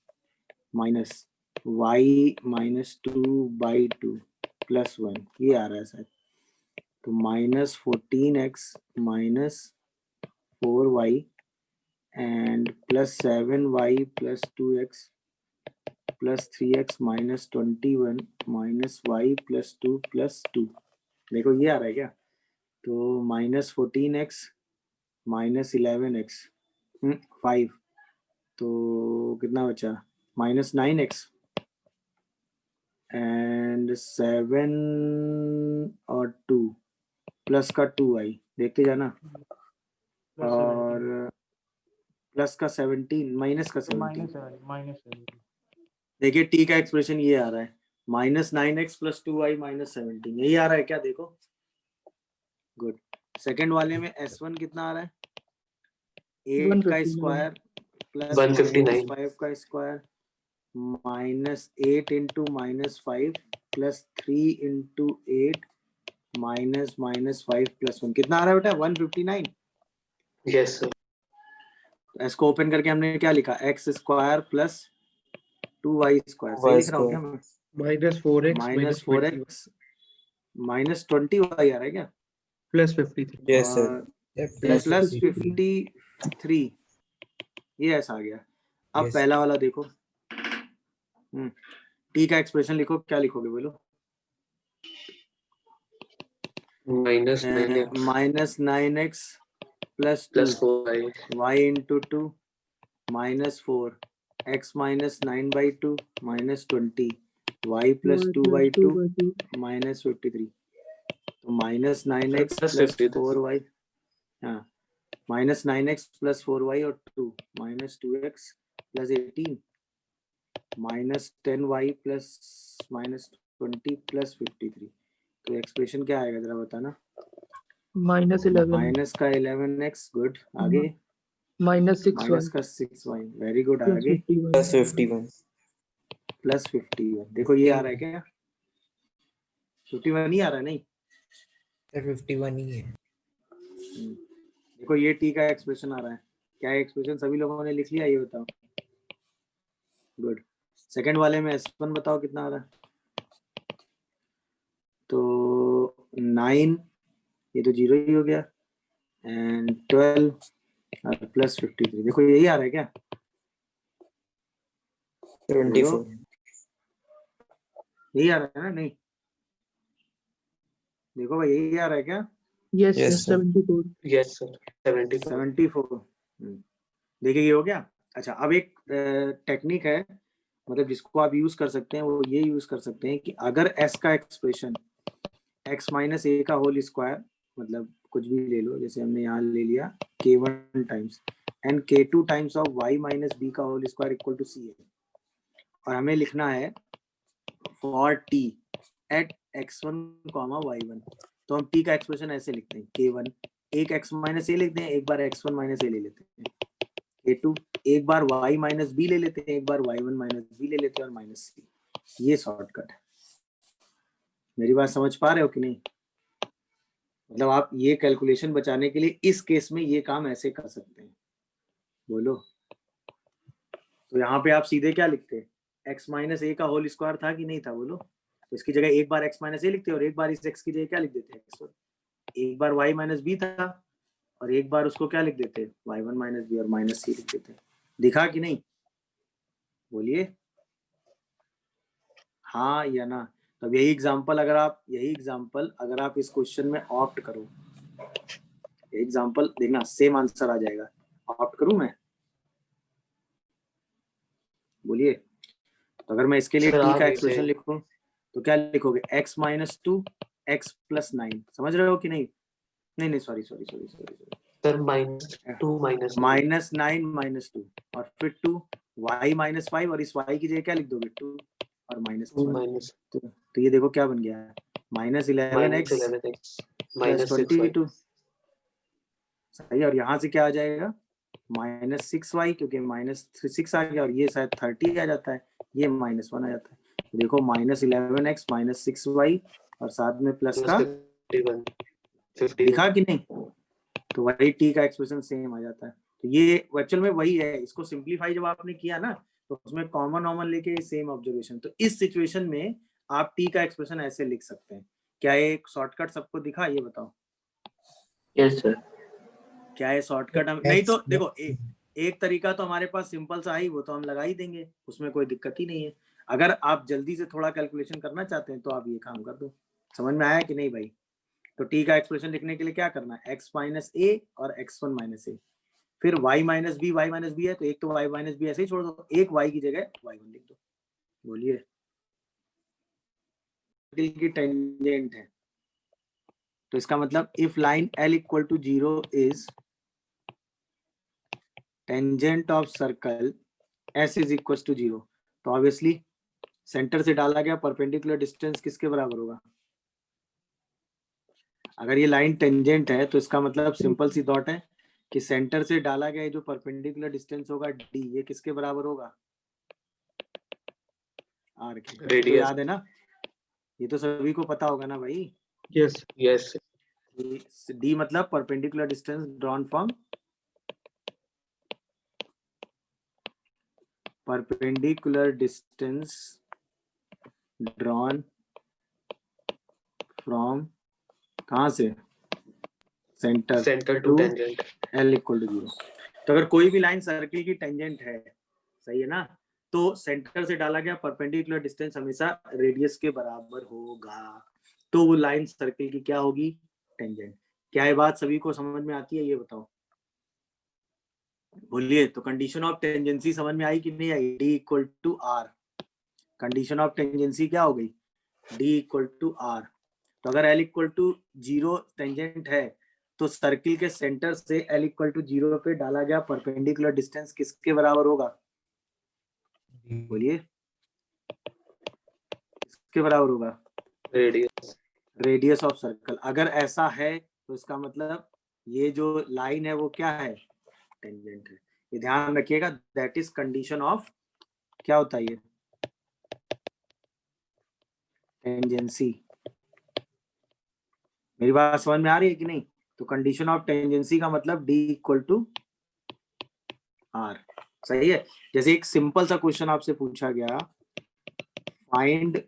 minus y -2/2 plus 1, ये आ रहा है शायद। तो -14x -4y and plus 7y plus 2x plus 3x minus 21 minus Y plus 2 plus 2। देखो ये आ रहा है क्या? तो माइनस 14x माइनस 11x 5, तो कितना बचा? माइनस 9x एंड 7 और 2 प्लस का 2y, देखते जाना, और प्लस का 17 माइनस का 17। देखिए टी का एक्सप्रेशन ये आ रहा है, minus 9x plus 2y minus 17, यही आ रहा है क्या? देखो गुड। सेकेंड वाले में S1 कितना आ रहा है? 8 का स्क्वायर प्लस 5 का square minus 8 into minus 5 plus 3 into 8 minus minus 5 plus 1, कितना आ रहा है बेटा? 159। Yes sir. इसको ओपन करके हमने क्या लिखा? X square plus 2y square, सही लिख रहा हूँ क्या मैं? Minus 4x minus 4x minus 20y आ रहा है क्या? प्लस 53। यस सर, प्लस 53, ये ऐसा आ गया। अब Yes. पहला वाला देखो, टी का एक्सप्रेशन लिखो, क्या लिखोगे बोलो? Minus 9x plus 2 y into 2 minus 4 x minus 9/2 minus 20 y plus 2/2 minus 53, तो माइनस 9x प्लस 4y, हाँ माइनस 9x प्लस 4y और 2 minus 2x plus 18 minus 10y plus minus 20 plus 53, तो एक्सप्रेशन क्या आएगा जरा बताना? माइनस 11 माइनस का 11x, good. आगे माइनस 6y माइनस का 6y, वेरी गुड। आगे प्लस 51। प्लस 51, देखो ये आ रहा है क्या? 51 नहीं आ रहा है? नहीं सर 51 ही है। देखो ये टी का एक्सप्रेशन आ रहा है। क्या एक्सप्रेशन सभी लोगों ने लिख लिया? ये बताओ। गुड। सेकंड वाले में S1 बताओ कितना आ रहा है? तो 9, ये तो 0 ही हो गया, एंड 12 और प्लस 53, देखो यही आ रहा है क्या? 74। यही आ रहा है ना? नहीं देखो भाई, यही आ रहा है क्या? Yes Yes, sir, sir. 74। Yes sir 74। देखिए ये हो गया। अच्छा, अब एक टेक्निक है, मतलब जिसको आप यूज कर सकते हैं, वो ये यूज कर सकते हैं कि अगर s का एक्सप्रेशन x माइनस ए का होल स्क्वायर, मतलब कुछ भी ले लो, जैसे हमने यहाँ ले लिया k1 times and k2 times of y minus B का whole square equal to C है, और हमें लिखना है for t eight x1, y1, तो हम t का एक्सप्रेशन ऐसे लिखते हैं, k1 एक x माइनस ए लिखते हैं, एक बार x1 माइनस ए ले लेते हैं, k2 एक बार y माइनस बी ले लेते हैं, एक बार y1 माइनस बी ले लेते हैं, और माइनस सी। ये शॉर्टकट है। मेरी बात समझ पा रहे हो कि नहीं? मतलब आप ये कैलकुलेशन बचाने के लिए इस केस में ये काम ऐसे कर सकते हैं। बोलो। तो यहाँ पे आप सीधे क्या लिखते हैं? x माइनस ए का होल स्क्वायर था कि नहीं था? बोलो। तो इसकी जगह एक बार x माइनस ए लिखते हैं, और एक बार इस x की जगह क्या लिख देते हैं? x1। एक बार y माइनस बी था, और एक बार उसको क्या लिख देते हैं? y1 माइनस बी, और माइनस सी लिख देते हैं। दिखा कि नहीं? बोलिए हाँ या ना। तो यही एग्जांपल अगर आप इस क्वेश्चन में ऑप्ट करो, एग्जांपल देखना, सेम आंसर आ जाएगा। ऑप्ट करूं मैं? बोलिए। तो अगर मैं इसके लिए टी का एक्सप्रेशन लिखूं तो क्या लिखोगे? x माइनस 2 x प्लस 9, समझ रहे हो कि नहीं? नहीं सॉरी सर माइनस 9 माइनस 2 और फिर 2 y माइनस 5, और इस y की जगह क्या लिख दोगे? 2 और माइनस 1। तो ये देखो क्या बन गया है, माइनस 11x प्लस 22। सही है। और यहाँ से क्या आ जाएगा? माइनस 6y, क्योंकि माइनस 6 आ गया, और ये शायद 30 आ जाता है, ये माइनस 1 आ जाता है। तो देखो माइनस 11x माइनस 6y, और साथ में प्लस का 51। दिखा कि नहीं? तो वही टी का एक्सप्रेशन सेम आ जाता है। तो ये एक्चुअल में वही है। इसको सिंप्लीफाई जब आपने किया ना, तो उसमें कॉमन लेके सेम ऑब्जर्वेशन। तो इस सिचुएशन में आप टी का एक्सप्रेशन ऐसे लिख सकते हैं। क्या एक शॉर्टकट सबको दिखा? ये बताओ। Yes sir. क्या है शॉर्टकट? हम नहीं तो देखो एक तरीका तो हमारे पास सिंपल सा ही, वो तो हम लगा ही देंगे, उसमें कोई दिक्कत ही नहीं है। अगर आप जल्दी से थोड़ा कैलकुलेशन करना चाहते हैं तो आप ये काम कर दो। समझ में आया कि नहीं भाई? तो टी का एक्सप्रेशन लिखने के लिए क्या करना है, x माइनस ए और x1 माइनस ए, फिर y माइनस बी है तो एक तो y माइनस बी ऐसे ही छोड़ दो, एक y की जगह y1 लिख दो। बोलिए, की टेंजेंट है तो इसका मतलब if line l equal to 0 is tangent of circle s is equal to 0, तो ऑब्वियसली सेंटर से डाला गया परपेंडिकुलर डिस्टेंस किसके बराबर होगा? अगर ये लाइन टेंजेंट है तो इसका मतलब सिंपल सी थॉट है कि सेंटर से डाला गया जो परपेंडिकुलर डिस्टेंस होगा d, ये किसके बराबर होगा? r के। तो याद है ना, ये तो सभी को पता होगा ना भाई। Yes Yes. d मतलब perpendicular distance drawn from perpendicular distance drawn from कहाँ से? Center Center to tangent. L equal to 0। तो अगर कोई भी लाइन सर्किल की टेंजेंट है, सही है ना, तो सेंटर से डाला गया परपेंडिकुलर डिस्टेंस हमेशा रेडियस के बराबर होगा, तो वो लाइन सर्किल की क्या होगी? टेंजेंट। क्या ये बात सभी को समझ में आती है, ये बताओ। बोलिए, तो कंडीशन ऑफ टेंजेंसी समझ में आई कि नहीं आई? d equal to r, condition of tangency क्या हो गई? d equal to r। तो अगर l इक्वल टू 0 टेंजेंट है तो सर्किल के सेंटर से l इक्वल टू 0 पे डाला गया परपेंडिकुलर डिस्टेंस किसके बराबर होगा? बोलिए, किसके बराबर होगा? Radius. Radius of circle. अगर ऐसा है तो इसका मतलब ये जो लाइन है वो क्या है? टेंजेंट है। ये ध्यान रखिएगा, दैट इज कंडीशन ऑफ, क्या होता है ये? टेंजेंसी। मेरी बात समझ में आ रही है कि नहीं? तो कंडीशन ऑफ टेंजेंसी का मतलब d इक्वल टू r, सही है। जैसे एक सिंपल सा क्वेश्चन आपसे पूछा गया, find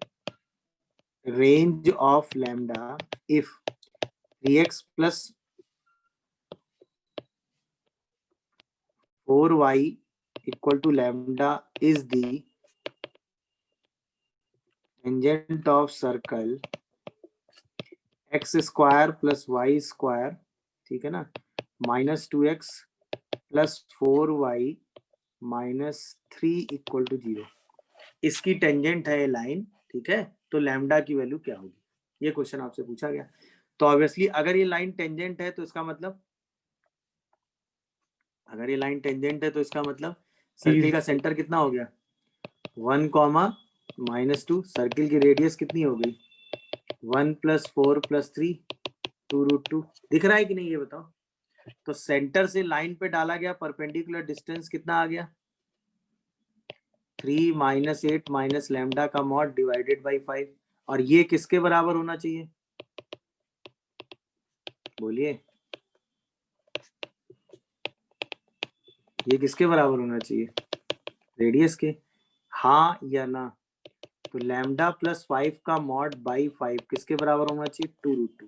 range of lambda if 3x plus 4y equal to lambda is the tangent of circle x square plus y square, ठीक है ना, minus 2x plus 4y minus 3 equal to 0। इसकी टेंजेंट है ये लाइन, ठीक है, तो लैम्डा की वैल्यू क्या होगी? ये क्वेश्चन आपसे पूछा गया। तो ऑब्वियसली अगर ये लाइन टेंजेंट है तो इसका मतलब, अगर ये लाइन टेंजेंट है तो इसका मतलब सर्किल का सेंटर कितना हो गया? 1 कॉमा माइनस 2। सर्किल की रेडियस कितनी हो गई? 1 प्लस 4 प्लस 3 2√2। दिख रहा है कि नहीं ये बताओ? तो सेंटर से लाइन पे डाला गया परपेंडिकुलर डिस्टेंस कितना आ गया? 3 माइनस 8 माइनस लैम्डा का मॉड डिवाइडेड बाई 5। और ये किसके बराबर होना चाहिए? बोलिए, ये किसके बराबर होना चाहिए? रेडियस के। हाँ या ना? तो लैम्डा प्लस 5 का मॉड बाई 5 किसके बराबर होना चाहिए? 2√2।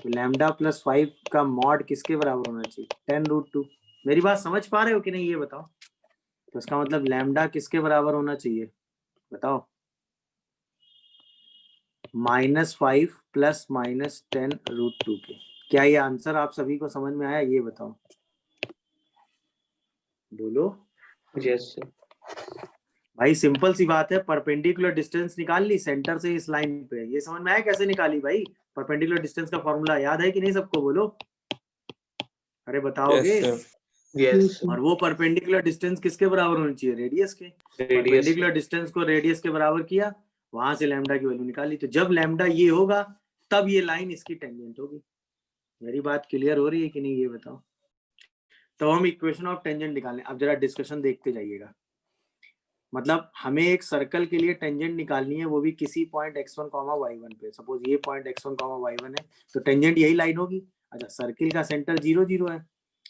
तो लैम्डा प्लस 5 का मॉड किसके बराबर होना चाहिए? 10√2। मेरी बात समझ पा रहे हो कि नहीं ये बताओ? तो इसका मतलब लैम्डा किसके बराबर होना चाहिए? बताओ। -5 प्लस माइनस 10√2 के। क्या ये आंसर आप सभी को समझ में आया? ये बताओ, बोलो। Yes, sir. भाई सिंपल सी बात है, परपेंडिकुलर डिस्टेंस निकाल ली सेंटर से इस लाइन पे। ये समझ में आया कैसे निकाली भाई? परपेंडिकुलर डिस्टेंस का फॉर्मूला याद है कि नहीं सबको? बोलो, अरे बताओगे? Yes, sir. Yes. और वो परपेंडिकुलर डिस्टेंस किसके बराबर होनी चाहिए? रेडियस के। Radius. परपेंडिकुलर डिस्टेंस को रेडियस के बराबर किया, वहां से लैम्डा की वैल्यू निकाली। तो जब लैम्डा ये होगा तब ये लाइन इसकी टेंजेंट होगी। मेरी बात क्लियर हो रही है कि नहीं ये बताओ? तो हम इक्वेशन ऑफ टेंजेंट निकालें। अब जरा डिस्कशन देखते जाइएगा। मतलब हमें एक सर्कल के लिए टेंजेंट निकालनी है, वो भी किसी पॉइंट x1, y1 पे। सपोज ये पॉइंट x1, y1 है, तो टेंजेंट यही लाइन होगी। अच्छा, सर्किल का सेंटर 0, 0 है,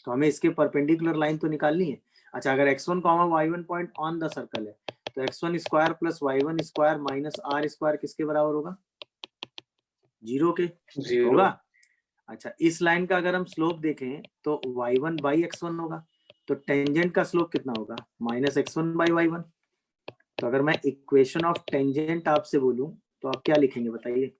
तो हमें इसके परपेंडिकुलर लाइन तो निकालनी है। अच्छा, अगर x1, y1 point on the circle है तो x1 square plus y1 square minus r square किसके बराबर होगा? 0 के। 0. होगा। अच्छा, इस लाइन का अगर हम स्लोप देखें तो y1 बाई x1 होगा, तो टेंजेंट का स्लोप कितना होगा? -x1 by y1। तो अगर मैं इक्वेशन ऑफ टेंजेंट आपसे बोलूं तो आप क्या लिखेंगे बताइए?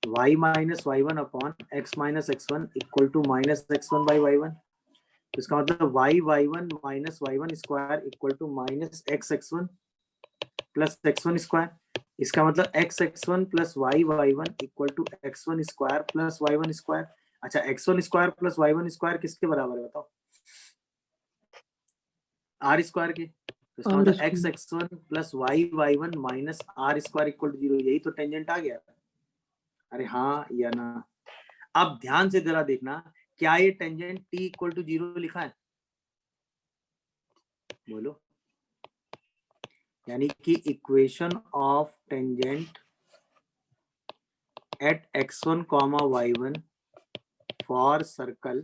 y माइनस Y one upon X minus X one equal to minus X one by Y one. तो इसका मतलब Y one minus Y one square equal to minus X one plus X one square. इसका मतलब X one plus Y one equal to X one square plus Y one square. अच्छा, X one square plus Y one square किसके बराबर है बताओ? Are square के। तो इसका मतलब X one plus Y one minus R square equal to 0। यही तो टेंजेंट आ गया। अरे हाँ या ना? अब ध्यान से जरा देखना, क्या ये टेंजेंट t इक्वल टू 0 लिखा है? बोलो। यानी कि equation of tangent at x1 comma y1 for circle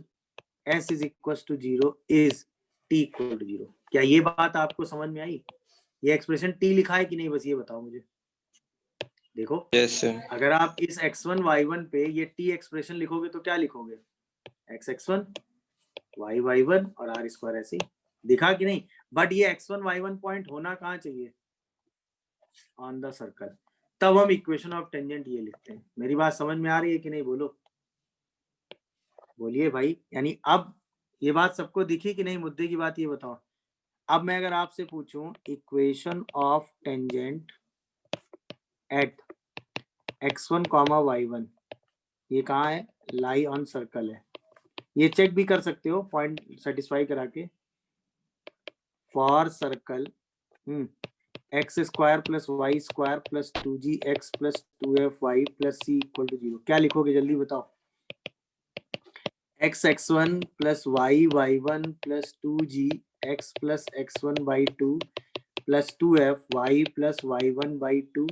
s is equal to 0 is t equal to 0। क्या ये बात आपको समझ में आई? ये एक्सप्रेशन t लिखा है कि नहीं, बस ये बताओ मुझे। देखो, यस सर। अगर आप इस x1 y1 पे ये t एक्सप्रेशन लिखोगे तो क्या लिखोगे? x1 y1 और r स्क्वायर। ऐसे दिखा कि नहीं? बट ये x1 y1 पॉइंट होना कहाँ चाहिए? On the circle. तब हम इक्वेशन ऑफ टेंजेंट ये लिखते हैं। मेरी बात समझ में आ रही है कि नहीं? बोलो, बोलिए भाई। यानी अब ये बात सबको दिखी कि नहीं? मुद्दे की बात ये बताओ। अब मैं अगर आपसे पूछूं equation of tangent at x1 comma y1, ये कहाँ है? लाई ऑन सर्कल है। ये चेक भी कर सकते हो पॉइंट सेटिस्फाई करा के। For circle x square plus Y square plus 2gx plus 2fy plus c equal to 0। क्या लिखोगे जल्दी बताओ? x1 plus y1 plus 2gx plus x1 by 2 plus 2fy plus y1 by 2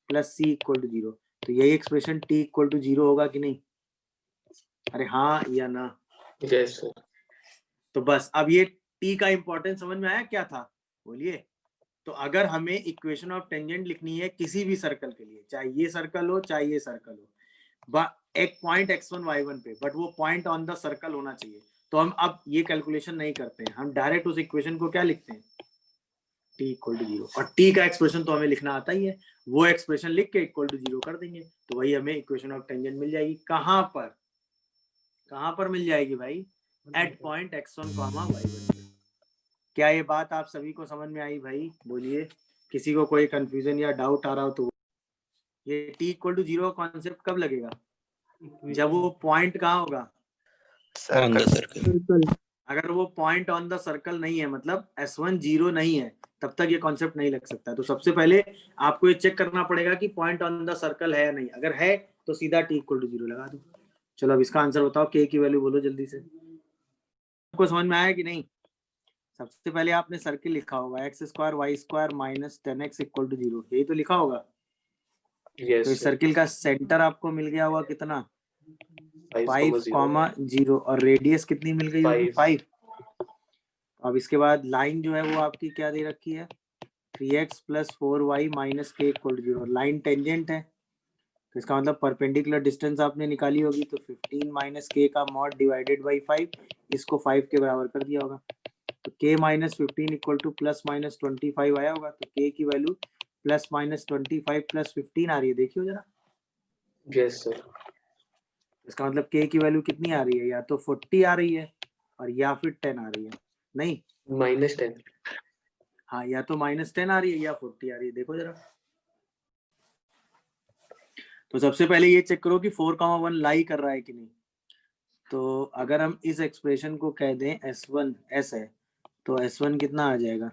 plus c equal to 0। तो यही expression t equal to 0 होगा कि नहीं? अरे हाँ या ना? Yes sir. तो बस अब ये t का इंपॉर्टेंस समझ में आया क्या था? बोलिए। तो अगर हमें इक्वेशन ऑफ टेंजेंट लिखनी है किसी भी सर्कल के लिए, चाहे ये सर्कल हो चाहे ये सर्कल हो, एक पॉइंट x1 y1 पे, बट वो पॉइंट ऑन द सर्कल होना चाहिए। तो हम अब ये कैलकुलेशन नहीं करते हैं, हम डायरेक्ट उस इक्वेशन को क्या लिखते हैं? t equal to 0। और t का एक्सप्रेशन तो हमें लिखना आता ही है, वो एक्सप्रेशन लिख के इक्वल टू 0 कर देंगे, तो वही हमें इक्वेशन ऑफ टेंजेंट मिल जाएगी। कहां पर? कहां पर मिल जाएगी भाई? At point x1 comma y1। क्या ये बात आप सभी को समझ में आई भाई? बोलिए। किसी को कोई कंफ्यूजन या डाउट आ रहा हो तो ये t इक्वल टू 0 कॉन्सेप्ट कब लगेगा? जब वो पॉइंट कहाँ होगा? On the circle. अगर वो पॉइंट ऑन द सर्कल नहीं है, मतलब S1 0 नहीं है, तब तक ये कॉन्सेप्ट नहीं लग सकता। तो सबसे पहले आपको ये चेक करना पड़ेगा कि पॉइंट ऑन द सर्कल है या नहीं। अगर है तो सीधा t इक्वल टू 0 लगा दो। चलो अब इसका आंसर बताओ, k की वैल्यू बोलो जल्दी से। आपको समझ में आया कि नहीं? सबसे पहले आपने सर्किल लिखा होगा x square Y square minus 10x equal to 0, यही तो लिखा होगा। यस तो इस सर्किल का सेंटर आपको मिल गया होगा कितना? 5,0 और रेडियस कितनी मिल गई होगी? 5। अब इसके बाद लाइन जो है वो आपकी क्या दे रखी है? 3x plus 4y minus k equal to 0। Line tangent है तो इसका मतलब परपेंडिकुलर डिस्टेंस आपने निकाली होगी, तो 15 माइनस k का मॉड डिवाइडेड बाई 5, इसको 5 के बराबर कर दिया होगा। तो k minus 15 equal two plus minus 25 आया होगा। तो k की वैल्यू प्लस माइनस 25 प्लस 15 आ रही है, देखियो जरा। Yes sir. इसका मतलब k की वैल्यू कितनी आ रही है? या तो 40 आ रही है और या फिर 10 आ रही है। नहीं, -10। हाँ, या तो -10 आ रही है या 40 आ रही है, देखो जरा। तो सबसे पहले ये चेक करो कि 4,1 लाई कर रहा है कि नहीं। तो अगर हम इस एक्सप्रेशन को कह दें S1 S है, तो S1 कितना आ जाएगा?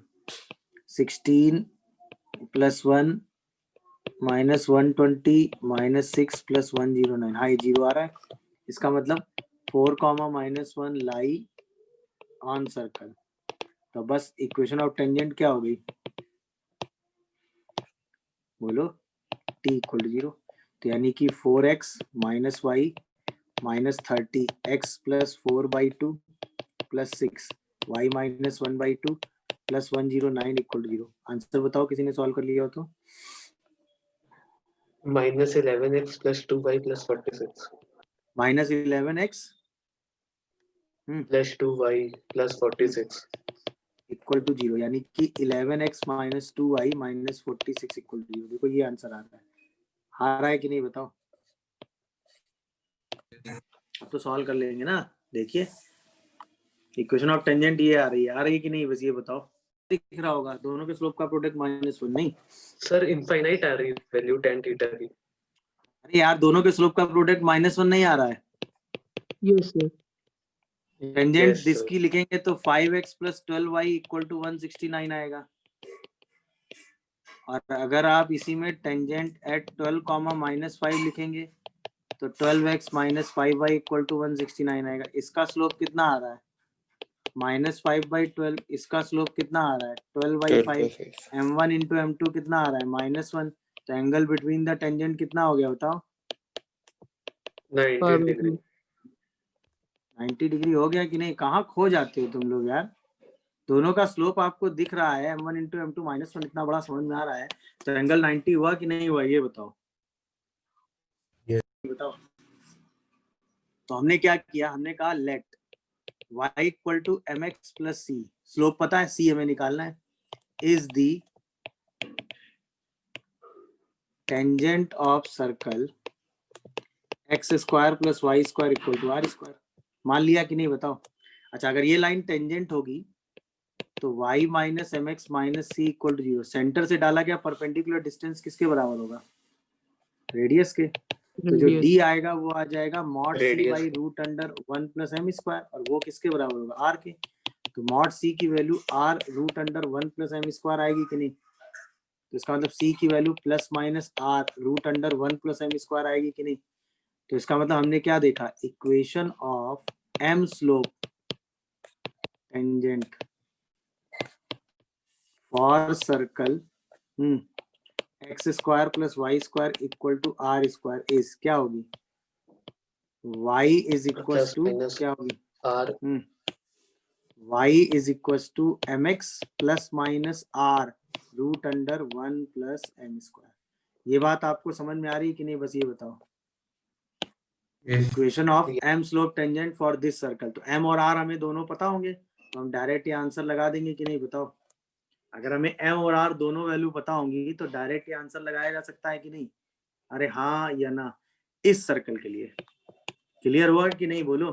16 प्लस 1 माइनस 120 माइनस 6 प्लस 109। हाँ, ये 0 आ रहा है। इसका मतलब 4,-1 लाई ऑन सर्कल। तो बस इक्वेशन ऑफ टेंजेंट क्या हो गई? बोलो, t इक्वल टू 0। तो यानी कि 4x minus y minus 30x plus 4/2 plus 6 y minus 1/2 plus 109 equal to 0। Answer बताओ, किसी ने सॉल्व कर लिया हो तो। -11x plus 2y plus 46 -11x plus 2y plus 46। Equal to 0, यानी कि 11x minus 2y minus 46 equal to 0। देखो ये आंसर आ रहा है, आ रहा है कि नहीं बताओ। अब तो सॉल्व कर लेंगे ना। देखिए इक्वेशन ऑफ टेंजेंट ये आ रही है कि नहीं, बस ये बताओ। दिख रहा होगा दोनों के स्लोप का प्रोडक्ट -1 नहीं सर इनफाइनाइट आ रही है वैल्यू tan थीटा की। अरे यार दोनों के स्लोप का प्रोडक्ट -1 नहीं आ रहा है। Yes sir. Tangent Yes, this sir. की लिखेंगे तो 5x plus 12y equal to 169 आएगा। और अगर आप इसी में टेंजेंट एट 12 कॉमा -5 लिखेंगे तो 12x माइनस 5y इक्वल टू 169 आएगा। इसका स्लोप कितना आ रहा है? -5/12। इसका स्लोप कितना आ रहा है? 12/5। m1 इंटू m2 कितना आ रहा है? -1। तो एंगल बिटवीन द टेंजेंट कितना हो गया बताओ? 90 degree. 90 डिग्री हो गया कि नहीं? कहाँ खो जाते हो तुम लोग यार। दोनों का स्लोप आपको दिख रहा है, m1 इंटू m2 -1 इतना बड़ा समझ में आ रहा है, तो एंगल 90 हुआ कि नहीं हुआ ये बताओ। बताओ। तो हमने क्या किया, हमने कहा let y equal to mx plus c, slope पता है c हमें निकालना है, is the tangent of circle x square plus Y square equal to r square. मान लिया कि नहीं बताओ। अच्छा अगर ये लाइन टेंजेंट होगी तो y minus m x minus c equal to 0। Centre से डाला गया परपेंडिकुलर डिस्टेंस किसके बराबर होगा? रेडियस के। तो जो d आएगा वो आ जाएगा mod c by root under 1 plus M square, और वो किसके बराबर होगा? r के। तो मॉड c की value r root under 1 plus M square आएगी कि नहीं? तो इसका मतलब c की value plus minus r root under 1 plus M square आएगी कि नहीं? तो इसका मतलब हमने क्या देखा, equation of m slope tangent for circle x square plus Y square equal to r square is क्या होगी? y is equal Plus to minus क्या होगी? R. y is equal to m x plus minus r root under 1 plus M square. ये बात आपको समझ में आ रही है कि नहीं, बस ये बताओ। Equation of m slope tangent for this circle. तो m और r हमें दोनों पता होंगे, तो हम डायरेक्ट ये आंसर लगा देंगे कि नहीं बताओ। अगर हमें m और r दोनों वैल्यू पता होंगी तो डायरेक्ट ये आंसर लगाया जा सकता है कि नहीं? अरे हाँ या ना, इस सर्कल के लिए। क्लियर हुआ कि नहीं बोलो,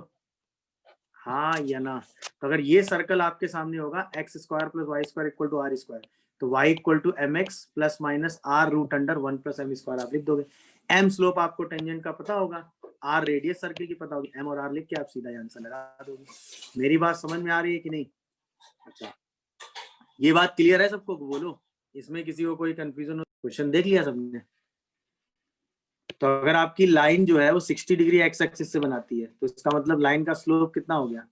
हाँ या ना। तो अगर ये सर्कल आपके सामने होगा x square plus Y square equal to r square, तो y equal to m x plus minus r root under 1 plus M square आप लिख दोगे। m स्लोप आपको टेंजेंट का पता होगा, r रेडियस सर्कल की पता होगी, m और r लिख के आप सीधा आंसर लगा दोगे। मेरी बात समझ में आ रही है कि नहीं? अच्छा ये बात क्लियर है सबको, बोलो। इसमें किसी को कोई कंफ्यूजन हो? क्वेश्चन देख लिया सबने? तो अगर आपकी लाइन जो है वो 60 डिग्री एक्स एक्सिस से बनाती है, तो इसका मतलब लाइन का स्लोप कितना हो गया?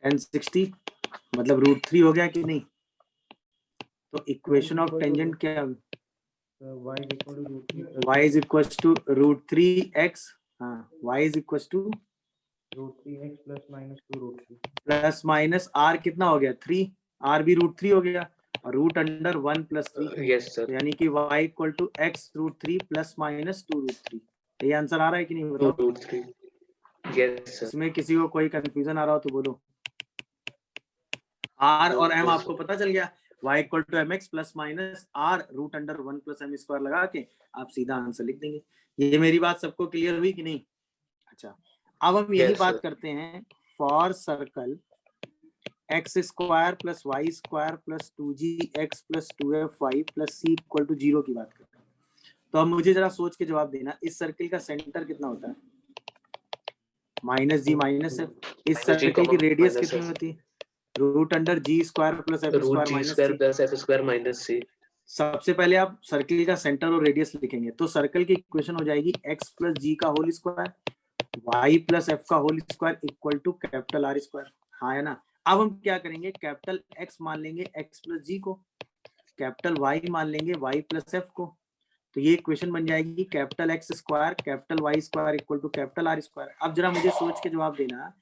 1060 मतलब √3 हो गया कि नहीं? तो इक्वेशन ऑफ टेंजेंट क्या है? y is equal to √3x। हाँ y is equal to √3x plus minus r कितना हो गया? 3। r भी √3 हो गया और root under 1 plus 3। Yes, sir. यानी कि y equal to x √3 plus minus 2√3। ये आंसर आ रहा है कि नहीं बताओ? 2√3. Yes, sir. इसमें किसी को कोई कंफ्यूजन आ रहा हो तो बोलो। r और m आपको पता चल गया, y equal to m x plus minus r root under 1 plus M square लगा के आप सीधा आंसर लिख देंगे। ये मेरी बात सबको क्लियर हुई कि नहीं? अच्छा अब हम यही Yes, बात sir. करते हैं for circle x square plus Y square plus 2gx plus 2fy plus c equal to 0 की बात करते हैं। तो अब मुझे जरा सोच के जवाब देना, इस सर्कल का सेंटर कितना होता है? -g minus f। इस सर्कल की रेडियस कितनी होती है? Root under g square plus f Root square G minus square c। plus F square minus C. सबसे पहले आप सर्कल का सेंटर और रेडियस लिखेंगे, तो सर्कल की इक्वेशन हो जाएगी x प्लस जी का whole square y plus F का whole square equal to capital are square. हाँ है ना? अब हम क्या करेंगे, कैपिटल x मान लेंगे x प्लस जी को, कैपिटल y मान लेंगे y प्लस एफ को। तो ये इक्वेशन बन जाएगी capital x square capital y square equal to capital are square. अब जरा मुझे सोच के जवाब देना,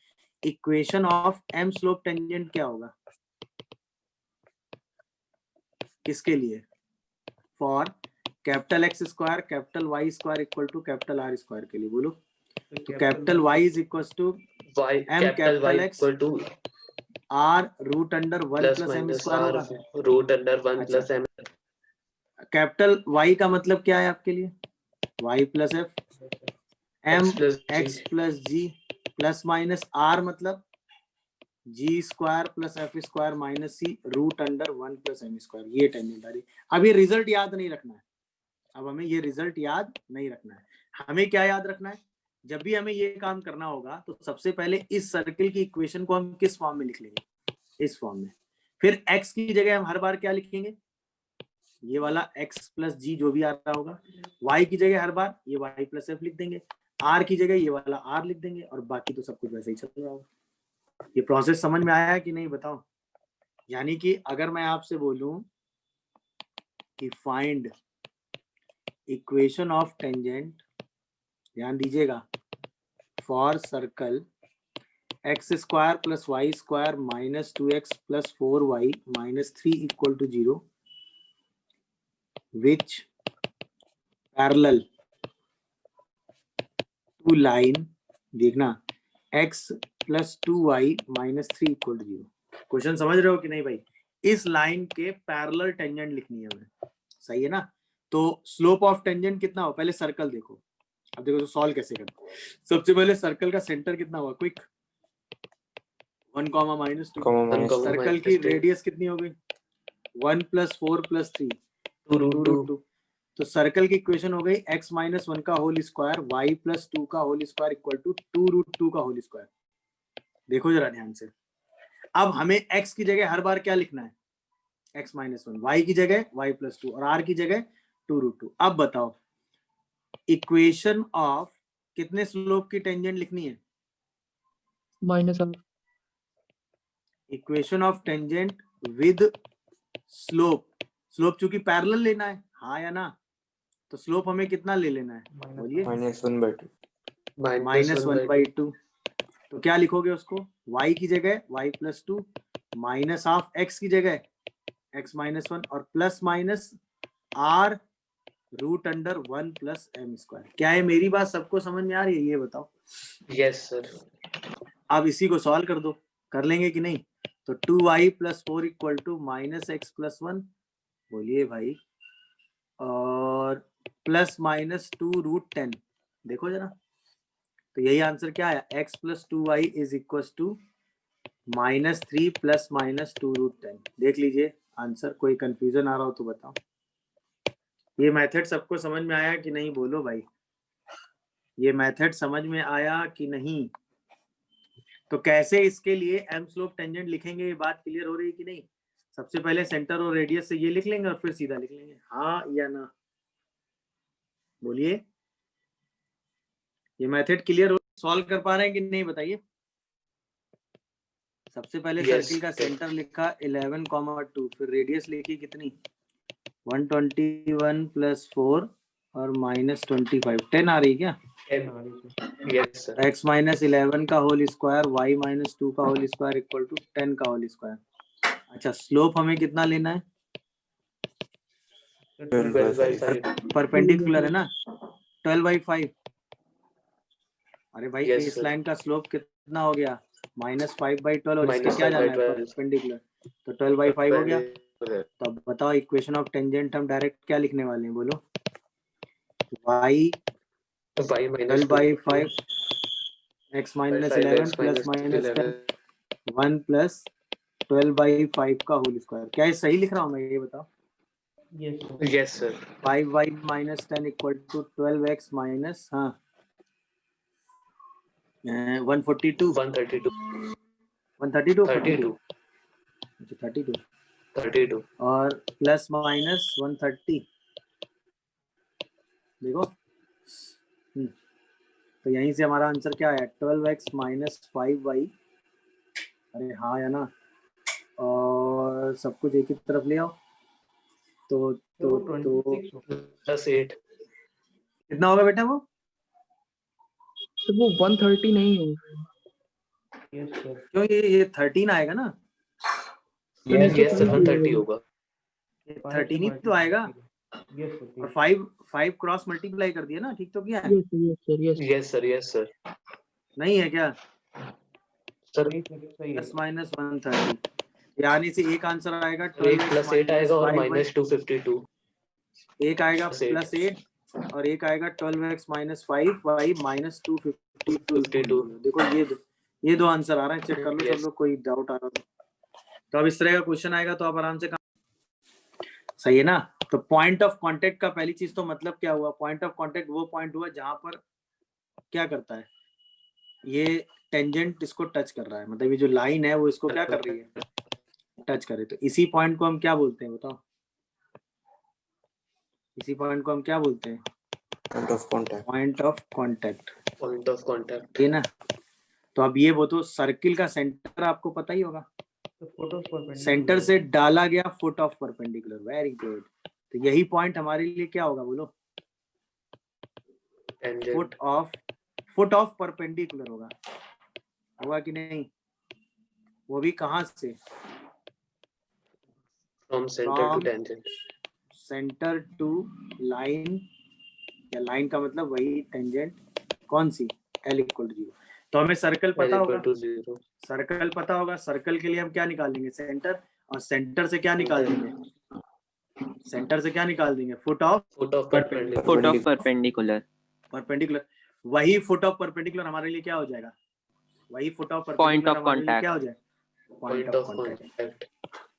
equation of m slope tangent क्या होगा? किसके लिए? For capital x square capital y square equal to capital are square के लिए, बोलो। तो capital y is equal to y M capital Y capital X equal to R root under 1 plus plus m minus square r होगा। root under 1 अच्छा, plus m capital Y का मतलब क्या है आपके लिए? Y plus F x M plus g x plus G plus minus R मतलब G square plus F square minus C root under 1 plus M square. ये tangent आ रही। अब ये रिजल्ट याद नहीं रखना है, अब हमें ये रिजल्ट याद नहीं रखना है। हमें क्या याद रखना है? जब भी हमें ये काम करना होगा तो सबसे पहले इस सर्किल की इक्वेशन को हम किस फॉर्म में लिख लेंगे? इस फॉर्म में। फिर x की जगह हम हर बार क्या लिखेंगे? ये वाला x प्लस जी जो भी आ रहा होगा। y की जगह हर बार ये y प्लस एफ लिख देंगे। r की जगह ये वाला r लिख देंगे और बाकी तो सब कुछ वैसे ही चल रहा होगा। ये प्रोसेस समझ में आया है कि नहीं बताओ? यानी कि अगर मैं आपसे बोलूं कि फाइंड इक्वेशन ऑफ टेंजेंट, ध्यान दीजिएगा, for circle x square plus Y square minus 2x plus 4y minus 3 equal to 0 which parallel to line, देखना, x plus 2y minus 3 equal to 0। Question समझ रहे हो कि नहीं भाई? इस लाइन के पैरेलल टेंजेंट लिखनी है हमें, सही है ना? तो स्लोप ऑफ टेंजेंट कितना हो? पहले सर्कल देखो। अब देखो तो सॉल्व कैसे करते। सबसे पहले सर्कल का सेंटर कितना हुआ? Quick 1 comma minus 2। सर्कल की रेडियस कितनी हो गई? 1 प्लस 4 प्लस 3 2 root 2 तो सर्कल की इक्वेशन हो गई x माइनस 1 का होल स्क्वायर y प्लस 2 का whole square equal to 2 root 2 का होल स्क्वायर। देखो जरा ध्यान से। अब हमें x की जगह हर बार क्या लिखना है? x माइनस 1, y की जगह y प्लस 2 और r की जगह 2 रूट 2। अब बताओ इक्वेशन ऑफ कितने स्लोप की टेंजेंट लिखनी है? Minus r। Equation of tangent with slope. Slope चूंकि पैरेलल लेना है, हाँ या ना? तो स्लोप हमें कितना ले लेना है? बोलिए। -1/2 माइनस 1/2। तो क्या लिखोगे उसको? y की जगह y plus 2 minus half x की जगह x माइनस 1 और plus minus r root under 1 plus M square. क्या है मेरी बात सबको समझ में आ रही है? ये बताओ। yes sir अब इसी को सॉल्व कर दो, कर लेंगे कि नहीं? तो 2y plus 4 equal to minus x plus 1, बोलिए भाई, और प्लस माइनस 2 रूट 10। देखो जरा, तो यही आंसर क्या है? x plus 2y is equal to minus 3 plus minus 2 root 10। देख लीजिए आंसर। कोई कंफ्यूजन आ रहा हो तो बताओ। ये मेथड सबको समझ में आया कि नहीं? बोलो भाई, ये मेथड समझ में आया कि नहीं? तो कैसे इसके लिए एम स्लोप टेंजेंट लिखेंगे, ये बात क्लियर हो रही है कि नहीं? सबसे पहले सेंटर और रेडियस से ये लिख लेंगे और फिर सीधा लिख लेंगे, हाँ या ना? बोलिए, ये मेथड क्लियर हो? सॉल्व कर पा रहे हैं कि नहीं बताइए? सबसे पहले Yes, सर्किल का sir. सेंटर लिखा 11,2, फिर रेडियस लिखी कितनी? 121 प्लस 4 और माइनस 25। 10 आ रही है क्या? yes sir x माइनस 11 का होल स्क्वायर y माइनस 2 का होल स्क्वायर इक्वल टू 10 का होल स्क्वायर। अच्छा, स्लोप हमें कितना लेना है? 12/5 परपेंडिकुलर है ना? 12/5। अरे भाई Yes, इस sir. लाइन का स्लोप कितना हो गया? -5/12 और इसका minus क्या जाना है? 5/12 परपेंडिकुलर। तो 12/5 हो गया। तो अब बताओ इक्वेशन ऑफ टेंजेंट हम डायरेक्ट क्या लिखने वाले हैं? बोलो। y y minus 12/5 x minus 11 plus minus 10 1 plus 12/5 का होल स्क्वायर। क्या ये सही लिख रहा हूँ मैं? ये बताओ। yes sir 5y minus 10 equal to 12x minus 142 132 132 32 32 32 और प्लस माइनस 130। देखो, तो यहीं से हमारा आंसर क्या है? 12x माइनस 5y। अरे हाँ या ना? और सब कुछ एक ही तरफ ले आओ। तो plus 8 कितना होगा बेटा वो? तो वो 130 नहीं होगा। क्यों? ये 13 आएगा ना? yes sir 130 होगा 13 ही तो आएगा। और 5 क्रॉस मल्टीप्लाई कर दिया ना? ठीक तो किया है? Yes sir, yes yes sir yes sir नहीं है क्या? सर प्लस माइनस 130, यानी से एक आंसर आएगा 1 + 8 आएगा और 12x माइनस 252 एक आएगा +8 प्लस 8 और एक आएगा 12x माइनस 5y माइनस 252। देखो ये दो आंसर आ रहे हैं, चेक कर लो सब लोग, कोई डाउट आ रहा हो तो अब इस तरह का क्वेश्चन आएगा तो आप आराम से सही है ना। तो पॉइंट ऑफ कांटेक्ट का पहली चीज तो मतलब क्या हुआ, पॉइंट ऑफ कांटेक्ट वो पॉइंट हुआ जहां पर क्या करता है, ये टेंजेंट इसको टच कर रहा है, मतलब ये जो लाइन है वो इसको क्या कर रही है, टच करे। तो इसी पॉइंट को हम क्या बोलते हैं बताओ, इसी पॉइंट को हम क्या बोलते हैं, point of contact. Point of contact, point of contact ये ना। तो अब ये वो तो सर्किल का सेंटर आपको पता ही होगा, सेंटर से डाला गया foot of perpendicular, very good. तो यही पॉइंट हमारे लिए क्या होगा बोलो, टेंजेंट फुट ऑफ परपेंडिकुलर होगा कि नहीं, वो भी कहां से, from centre to tangent, centre to line, या लाइन का मतलब वही टेंजेंट कौन सी, L = 0। तो हमें सर्कल पता होगा, सर्कल पता होगा, सर्कल के लिए हम क्या निकालेंगे, सेंटर, और सेंटर से क्या निकाल देंगे, सेंटर से क्या निकाल देंगे, फुट ऑफ परपेंडिकुलर। वही फुट ऑफ परपेंडिकुलर हमारे लिए क्या हो जाएगा, वही foot of point perpendicular of हमारे लिए कांटेक्ट। क्या हो जाएगा, पॉइंट ऑफ कांटेक्ट।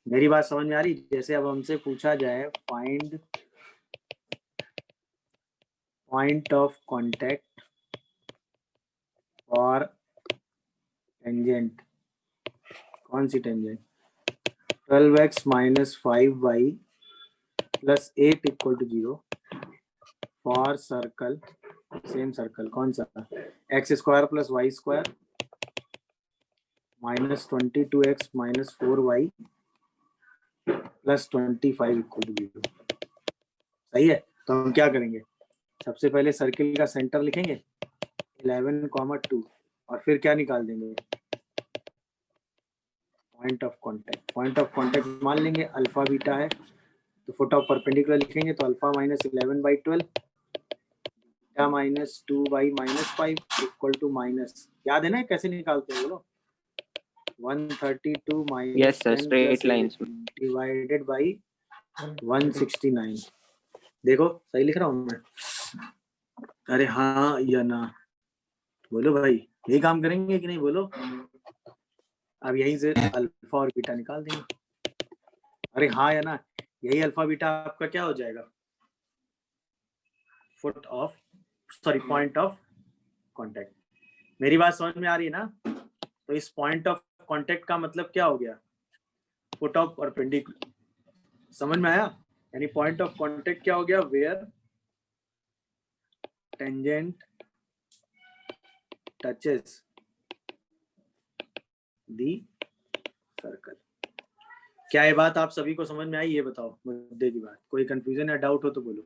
मेरी बात समझ में आ रही, जैसे अब हमसे पूछा जाए फाइंड पॉइंट ऑफ कांटेक्ट और टेंजेंट, कौन सी टेंजेंट, 12x माइनस 5y प्लस 8 = 0 फॉर सर्कल, सेम सर्कल कौन सा, x² + y² minus 22x minus 4y plus 25 = 0। सही है। तो हम क्या करेंगे, सबसे पहले सर्किल का सेंटर लिखेंगे 11, 2 और फिर क्या निकाल देंगे, point of contact. Point of contact मान लेंगे अल्फा बीटा है, तो फुट ऑफ परपेंडिकुलर लिखेंगे तो alpha minus 11/12 beta minus 2y minus 5 = minus, याद है ना कैसे निकालते हैं बोलो, 132 minus yes sir, straight lines divided by 169। देखो सही लिख रहा हूँ मैं, अरे हाँ या ना बोलो भाई, यही काम करेंगे कि नहीं बोलो। अब यहीं से अल्फा और बीटा निकाल देंगे, अरे हाँ या ना, यही अल्फा बीटा आपका क्या हो जाएगा, foot of sorry point of contact. मेरी बात समझ में आ रही है ना। तो इस पॉइंट ऑफ कांटेक्ट का मतलब क्या हो गया, फुट ऑफ परपेंडिकुलर, समझ में आया। यानी पॉइंट ऑफ कांटेक्ट क्या हो गया, where tangent touches the circle. क्या ये बात आप सभी को समझ में आई, ये बताओ मुद्दे की बात, कोई कंफ्यूजन या डाउट हो तो बोलो।